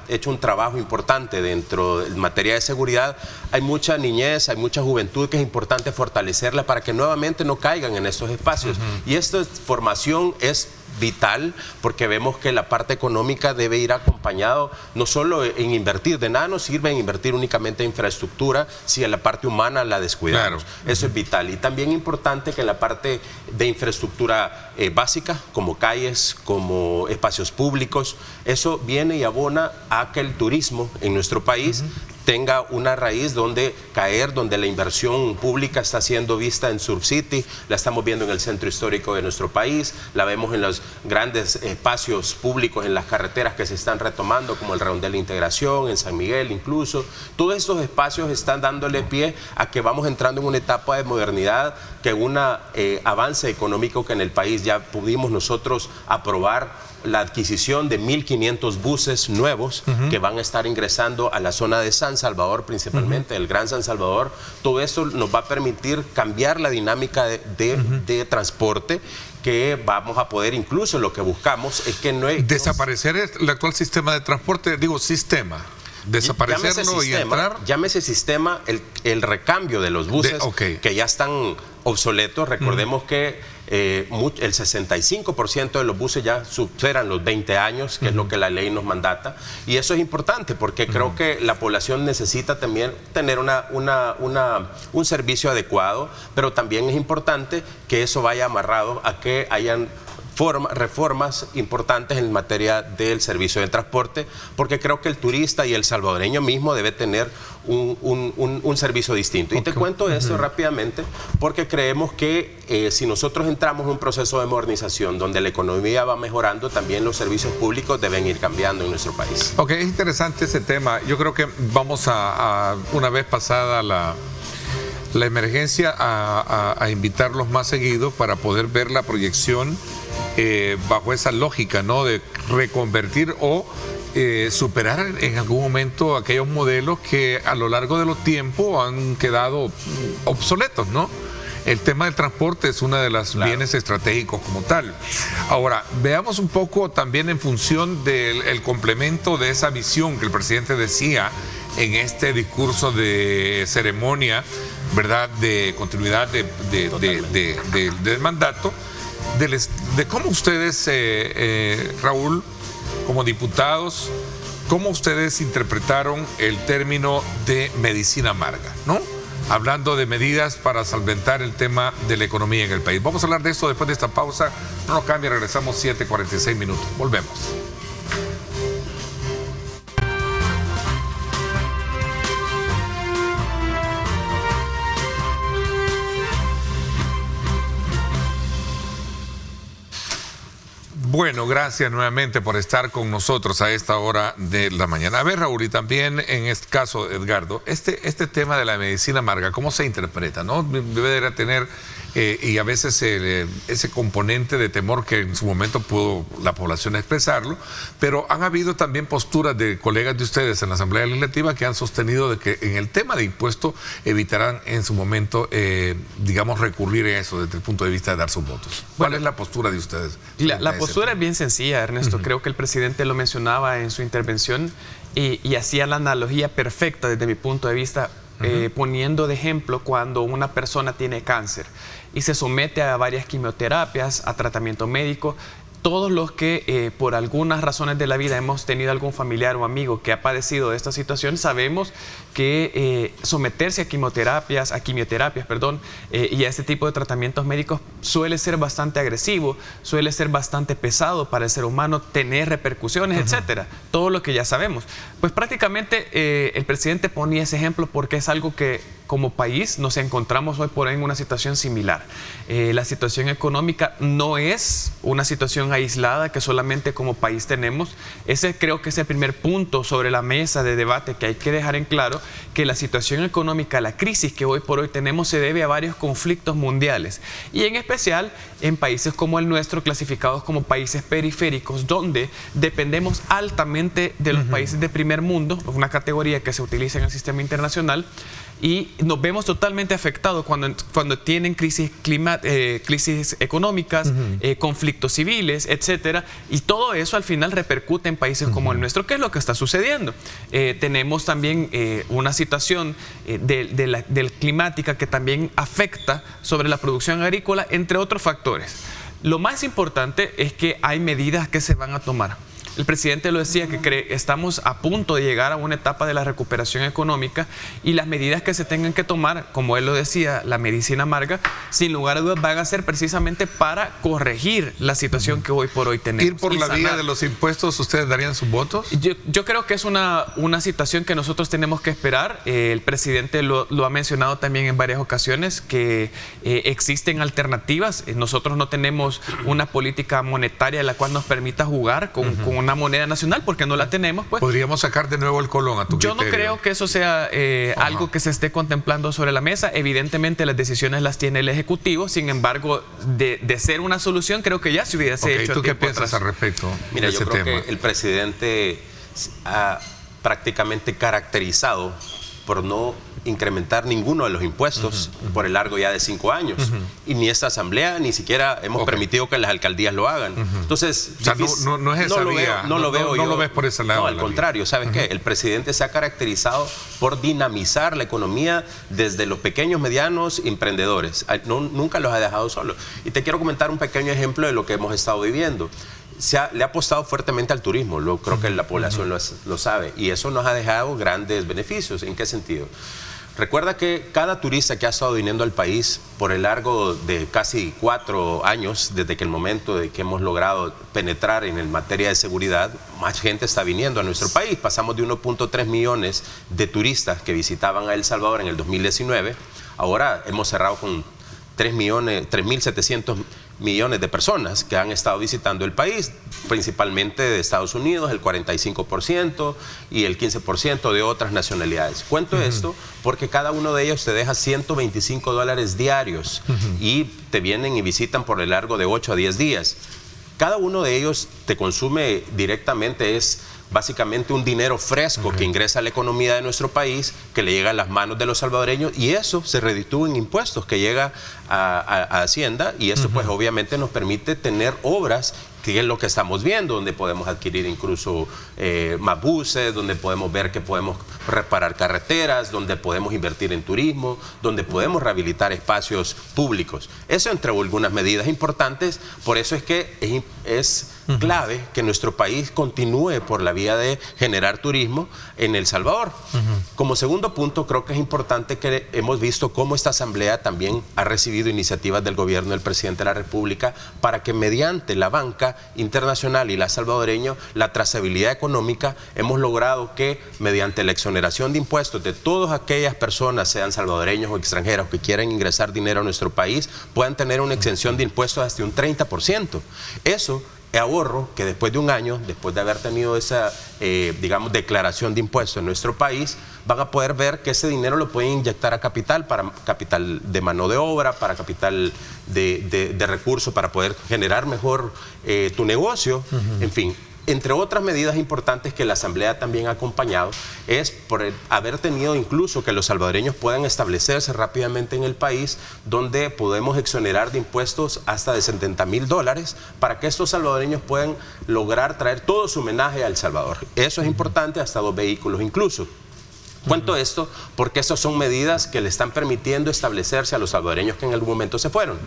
hecho un trabajo importante dentro de materia de seguridad, hay mucha niñez, hay mucha juventud que es importante fortalecerla para que nuevamente no caigan en estos espacios. Y esta formación es vital, porque vemos que la parte económica debe ir acompañado no solo en invertir, de nada nos sirve en invertir únicamente en infraestructura si en la parte humana la descuidamos. Claro. Eso es vital. Y también importante que en la parte de infraestructura básica, como calles, como espacios públicos, eso viene y abona a que el turismo en nuestro país tenga una raíz donde caer, donde la inversión pública está siendo vista en Surf City, la estamos viendo en el centro histórico de nuestro país, la vemos en los grandes espacios públicos, en las carreteras que se están retomando, como el Redondel de Integración, en San Miguel incluso. Todos estos espacios están dándole pie a que vamos entrando en una etapa de modernidad, que un avance económico que en el país ya pudimos nosotros aprobar la adquisición de 1.500 buses nuevos que van a estar ingresando a la zona de San Salvador, principalmente el Gran San Salvador. Todo esto nos va a permitir cambiar la dinámica de transporte, que vamos a poder, incluso lo que buscamos es que no hay... Desaparecer el actual sistema de transporte, desaparecerlo y entrar... Llámese sistema el recambio de los buses que ya están obsoletos. Recordemos que el 65% de los buses ya superan los 20 años, que es lo que la ley nos mandata, y eso es importante porque creo que la población necesita también tener un servicio adecuado, pero también es importante que eso vaya amarrado a que hayan reformas importantes en materia del servicio de transporte, porque creo que el turista y el salvadoreño mismo debe tener un servicio distinto. Y te cuento eso rápidamente, porque creemos que si nosotros entramos en un proceso de modernización donde la economía va mejorando, también los servicios públicos deben ir cambiando en nuestro país. Ok, es interesante ese tema. Yo creo que vamos a una vez pasada la emergencia, a invitarlos más seguido para poder ver la proyección bajo esa lógica, ¿no? De reconvertir o superar en algún momento aquellos modelos que a lo largo de los tiempos han quedado obsoletos, ¿no? El tema del transporte es uno de los bienes estratégicos como tal. Ahora, veamos un poco también en función del complemento de esa visión que el presidente decía en este discurso de ceremonia, ¿verdad?, de continuidad del mandato, de cómo ustedes, Raúl, como diputados, cómo ustedes interpretaron el término de medicina amarga, ¿no? Hablando de medidas para solventar el tema de la economía en el país. Vamos a hablar de esto después de esta pausa. No nos cambie, regresamos 7:46 minutos. Volvemos. Bueno, gracias nuevamente por estar con nosotros a esta hora de la mañana. A ver, Raúl, y también en este caso, Edgardo, este tema de la medicina amarga, ¿cómo se interpreta, no? Debe de tener, y a veces ese componente de temor que en su momento pudo la población expresarlo, pero han habido también posturas de colegas de ustedes en la Asamblea Legislativa que han sostenido de que en el tema de impuestos evitarán en su momento, digamos, recurrir a eso desde el punto de vista de dar sus votos. ¿Cuál es la postura de ustedes? La postura es bien sencilla, Ernesto. Creo que el presidente lo mencionaba en su intervención y hacía la analogía perfecta desde mi punto de vista, poniendo de ejemplo cuando una persona tiene cáncer y se somete a varias quimioterapias, a tratamiento médico. Todos los que por algunas razones de la vida hemos tenido algún familiar o amigo que ha padecido de esta situación, sabemos que someterse a quimioterapias, y a este tipo de tratamientos médicos suele ser bastante agresivo, suele ser bastante pesado para el ser humano, tener repercusiones, etcétera. Todo lo que ya sabemos. Pues prácticamente el presidente ponía ese ejemplo porque es algo que como país nos encontramos hoy por hoy en una situación similar. La situación económica no es una situación aislada que solamente como país tenemos. Ese creo que es el primer punto sobre la mesa de debate que hay que dejar en claro, que la situación económica, la crisis que hoy por hoy tenemos se debe a varios conflictos mundiales y en especial en países como el nuestro, clasificados como países periféricos, donde dependemos altamente de los países de primer mundo, una categoría que se utiliza en el sistema internacional, y nos vemos totalmente afectados cuando tienen crisis económicas, conflictos civiles, etcétera, y todo eso al final repercute en países como el nuestro. ¿Qué es lo que está sucediendo? Tenemos también una situación del climática que también afecta sobre la producción agrícola, entre otros factores. Lo más importante es que hay medidas que se van a tomar. El presidente lo decía, que estamos a punto de llegar a una etapa de la recuperación económica y las medidas que se tengan que tomar, como él lo decía, la medicina amarga, sin lugar a dudas van a ser precisamente para corregir la situación que hoy por hoy tenemos. ¿Ir por la vía de los impuestos, ustedes darían sus votos? Yo creo que es una situación que nosotros tenemos que esperar. El presidente lo ha mencionado también en varias ocasiones, que existen alternativas. Nosotros no tenemos una política monetaria la cual nos permita jugar con una moneda nacional, porque no la tenemos. Pues podríamos sacar de nuevo el colón a tu criterio. Yo no creo que eso sea algo que se esté contemplando sobre la mesa. Evidentemente las decisiones las tiene el Ejecutivo, sin embargo, de ser una solución, creo que ya se hubiese hecho. ¿Tú qué piensas al respecto? Mira, yo creo que el presidente ha prácticamente caracterizado por no incrementar ninguno de los impuestos por el largo ya de 5 años. Y ni esta asamblea, ni siquiera hemos permitido que las alcaldías lo hagan. Entonces, o sea, no es esa vía. No lo veo yo. No lo ves por ese lado. No, al contrario, ¿sabes qué? El presidente se ha caracterizado por dinamizar la economía desde los pequeños, medianos emprendedores. Nunca los ha dejado solos. Y te quiero comentar un pequeño ejemplo de lo que hemos estado viviendo. Le ha apostado fuertemente al turismo, creo que la población lo sabe, y eso nos ha dejado grandes beneficios. ¿En qué sentido? Recuerda que cada turista que ha estado viniendo al país por el largo de casi 4 años, desde que el momento de que hemos logrado penetrar en materia de seguridad, más gente está viniendo a nuestro país. Pasamos de 1.3 millones de turistas que visitaban a El Salvador en el 2019, ahora hemos cerrado con 3.700 millones de personas que han estado visitando el país, principalmente de Estados Unidos, el 45%, y el 15% de otras nacionalidades. Cuento esto porque cada uno de ellos te deja $125 diarios y te vienen y visitan por el largo de 8 a 10 días. Cada uno de ellos te consume directamente, es básicamente un dinero fresco que ingresa a la economía de nuestro país, que le llega a las manos de los salvadoreños, y eso se reditúa en impuestos que llega a Hacienda, y eso pues obviamente nos permite tener obras, que es lo que estamos viendo, donde podemos adquirir incluso más buses, donde podemos ver que podemos reparar carreteras, donde podemos invertir en turismo, donde podemos rehabilitar espacios públicos. Eso entre algunas medidas importantes. Por eso es que es clave que nuestro país continúe por la vía de generar turismo en El Salvador. Como segundo punto, creo que es importante que hemos visto cómo esta asamblea también ha recibido iniciativas del gobierno del presidente de la República para que mediante la banca internacional y la salvadoreña, la trazabilidad económica, hemos logrado que mediante la exoneración de impuestos de todas aquellas personas, sean salvadoreños o extranjeros, que quieran ingresar dinero a nuestro país, puedan tener una exención de impuestos hasta un 30%. Eso ahorro que después de un año, después de haber tenido esa, digamos, declaración de impuestos en nuestro país, van a poder ver que ese dinero lo pueden inyectar a capital, para capital de mano de obra, para capital de recursos, para poder generar mejor tu negocio, en fin. Entre otras medidas importantes que la Asamblea también ha acompañado es por haber tenido incluso que los salvadoreños puedan establecerse rápidamente en el país, donde podemos exonerar de impuestos hasta de $70,000 para que estos salvadoreños puedan lograr traer todo su homenaje a El Salvador. Eso es importante, hasta 2 vehículos incluso. Cuento esto porque estas son medidas que le están permitiendo establecerse a los salvadoreños que en algún momento se fueron.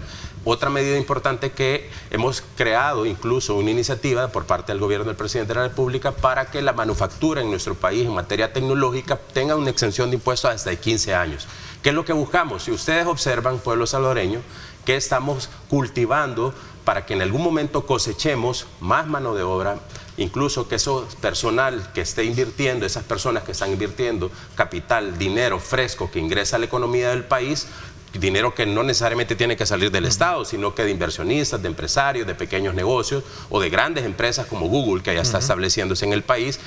Otra medida importante que hemos creado, incluso una iniciativa por parte del gobierno del presidente de la República, para que la manufactura en nuestro país en materia tecnológica tenga una exención de impuestos hasta de 15 años. ¿Qué es lo que buscamos? Si ustedes observan, pueblo salvadoreño, que estamos cultivando para que en algún momento cosechemos más mano de obra, incluso que eso personal que esté invirtiendo, esas personas que están invirtiendo capital, dinero fresco que ingresa a la economía del país, dinero que no necesariamente tiene que salir del Estado, sino que de inversionistas, de empresarios, de pequeños negocios o de grandes empresas como Google, que ya está estableciéndose en el país,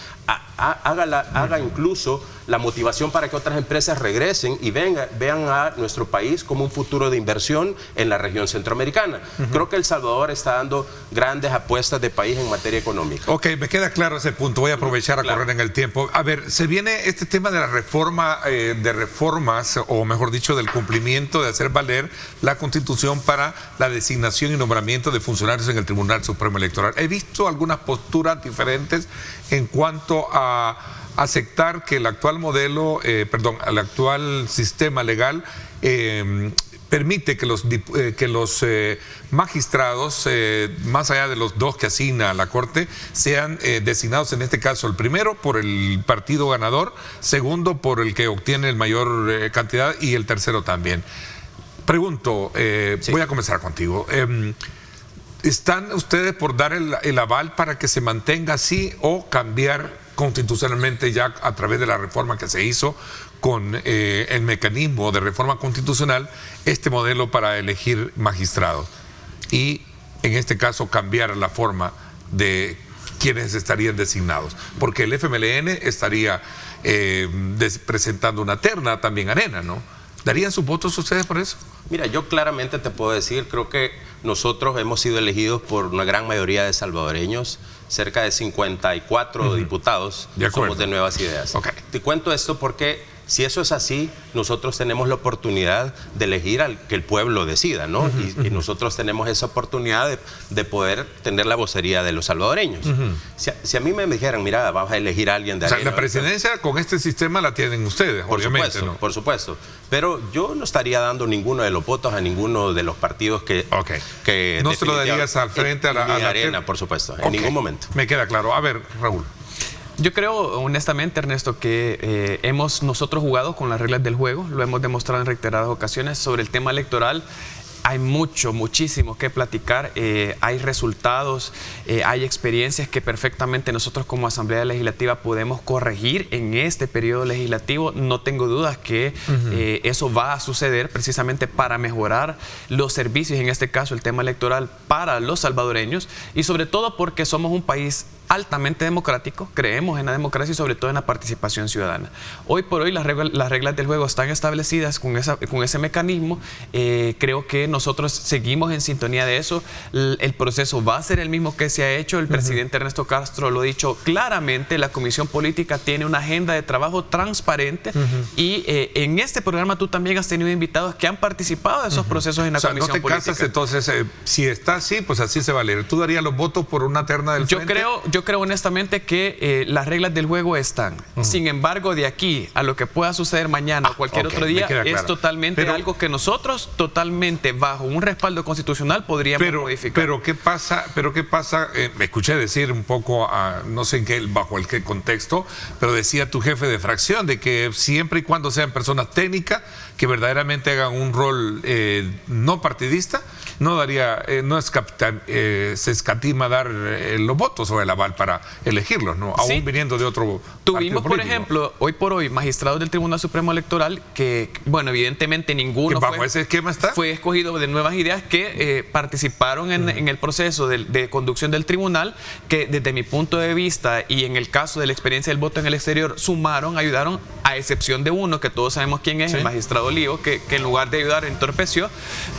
haga incluso la motivación para que otras empresas regresen y vean a nuestro país como un futuro de inversión en la región centroamericana. Creo que El Salvador está dando grandes apuestas de país en materia económica. Ok, me queda claro ese punto. Voy a aprovechar a correr en el tiempo. A ver, se viene este tema de la reforma, de reformas, o mejor dicho, del cumplimiento de hacer valer la Constitución para la designación y nombramiento de funcionarios en el Tribunal Supremo Electoral. He visto algunas posturas diferentes en cuanto a aceptar que el actual modelo, el actual sistema legal permite que los magistrados, más allá de los 2 que asigna la Corte, sean designados, en este caso, el primero por el partido ganador, segundo por el que obtiene el mayor cantidad y el tercero también. Pregunto, sí. Voy a comenzar contigo. ¿Están ustedes por dar el aval para que se mantenga así o cambiar constitucionalmente ya a través de la reforma que se hizo con el mecanismo de reforma constitucional este modelo para elegir magistrados? Y en este caso cambiar la forma de quienes estarían designados, porque el FMLN estaría presentando una terna también arena, ¿no? ¿Darían sus votos ustedes por eso? Mira, yo claramente te puedo decir, creo que nosotros hemos sido elegidos por una gran mayoría de salvadoreños, cerca de 54 diputados, somos de Nuevas Ideas. Te cuento esto porque Si eso es así, nosotros tenemos la oportunidad de elegir al que el pueblo decida, ¿no? Y nosotros tenemos esa oportunidad de poder tener la vocería de los salvadoreños. Si a mí me dijeran, mira, vamos a elegir a alguien de Arena. O sea, la presidencia con este sistema la tienen ustedes, obviamente. Supuesto, ¿no? Por supuesto. Pero yo no estaría dando ninguno de los votos a ninguno de los partidos que no se lo darías al frente a la Arena, por supuesto, en ningún momento. Me queda claro. A ver, Raúl. Yo creo, honestamente, Ernesto, que hemos nosotros jugado con las reglas del juego, lo hemos demostrado en reiteradas ocasiones. Sobre el tema electoral, hay muchísimo que platicar, hay resultados, hay experiencias que perfectamente nosotros como Asamblea Legislativa podemos corregir en este periodo legislativo. No tengo dudas que eso va a suceder precisamente para mejorar los servicios, en este caso el tema electoral, para los salvadoreños, y sobre todo porque somos un país altamente democrático, creemos en la democracia y sobre todo en la participación ciudadana. Hoy por hoy las reglas del juego están establecidas con ese mecanismo. Creo que nosotros seguimos en sintonía de eso. El proceso va a ser el mismo que se ha hecho. El presidente Ernesto Castro lo ha dicho claramente. La Comisión Política tiene una agenda de trabajo transparente y en este programa tú también has tenido invitados que han participado de esos procesos en la Comisión Política. No te casas, entonces, si está así, pues así se va a leer. ¿Tú darías los votos por una terna del frente? Yo creo honestamente que las reglas del juego están. Sin embargo, de aquí a lo que pueda suceder mañana o cualquier otro día, es totalmente algo que nosotros, totalmente bajo un respaldo constitucional, podríamos modificar. Pero ¿qué pasa? Me escuché decir un poco, no sé bajo qué contexto, pero decía tu jefe de fracción de que siempre y cuando sean personas técnicas que verdaderamente hagan un rol no partidista, se escatima dar los votos o el aval para elegirlos, ¿no? Aún viniendo de otro Tuvimos, por ejemplo, hoy por hoy, magistrados del Tribunal Supremo Electoral que, bueno, evidentemente ninguno ese esquema fue escogido de Nuevas Ideas, que participaron en el proceso de conducción del tribunal, que desde mi punto de vista y en el caso de la experiencia del voto en el exterior, ayudaron, a excepción de uno, que todos sabemos quién es, el magistrado Olivo, que en lugar de ayudar entorpeció,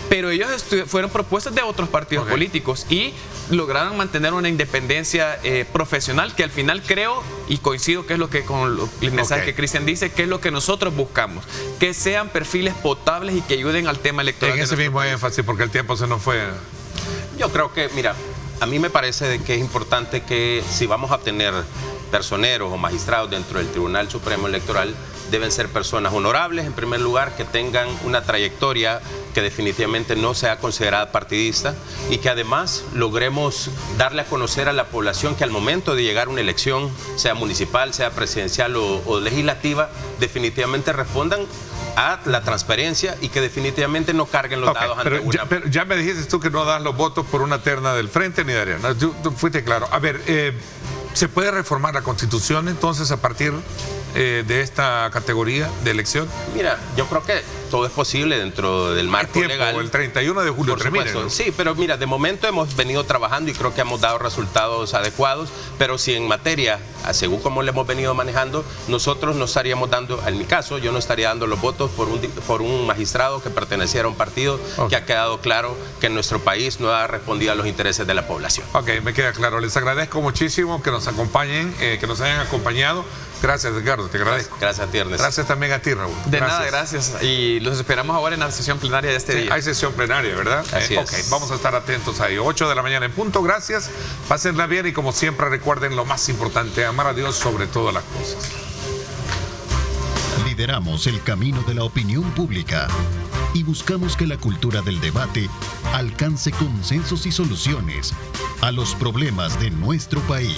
pero ellos fueron propuestas de otros partidos políticos y lograron mantener una independencia profesional, que al final creo y coincido que es lo que con el mensaje que Cristian dice, que es lo que nosotros buscamos, que sean perfiles potables y que ayuden al tema electoral. En ese mismo énfasis, porque el tiempo se nos fue. Yo creo que, mira, a mí me parece que es importante que si vamos a tener personeros o magistrados dentro del Tribunal Supremo Electoral, deben ser personas honorables, en primer lugar, que tengan una trayectoria que definitivamente no sea considerada partidista y que además logremos darle a conocer a la población que al momento de llegar a una elección, sea municipal, sea presidencial o legislativa, definitivamente respondan a la transparencia y que definitivamente no carguen los dados ante una... Pero ya me dijiste tú que no das los votos por una terna del frente ni de Arena. Tú fuiste claro. A ver, ¿se puede reformar la Constitución entonces a partir de esta categoría de elección? Mira, yo creo que todo es posible dentro del marco legal. El 31 de julio termina, ¿no? Sí, pero mira, de momento hemos venido trabajando y creo que hemos dado resultados adecuados, pero si en materia, según como le hemos venido manejando, nosotros no estaríamos dando, en mi caso, yo no estaría dando los votos por un magistrado que perteneciera a un partido que ha quedado claro que en nuestro país no ha respondido a los intereses de la población. Ok, me queda claro. Les agradezco muchísimo que nos acompañen, que nos hayan acompañado. Gracias, Edgardo, te agradezco. Gracias a ti, Ernesto. Gracias también a ti, Raúl. De nada, gracias. Y los esperamos ahora en la sesión plenaria de este día. Hay sesión plenaria, ¿verdad? Así es. Ok, vamos a estar atentos ahí. 8 de la mañana en punto. Gracias. Pásenla bien y como siempre recuerden lo más importante, amar a Dios sobre todas las cosas. Lideramos el camino de la opinión pública y buscamos que la cultura del debate alcance consensos y soluciones a los problemas de nuestro país.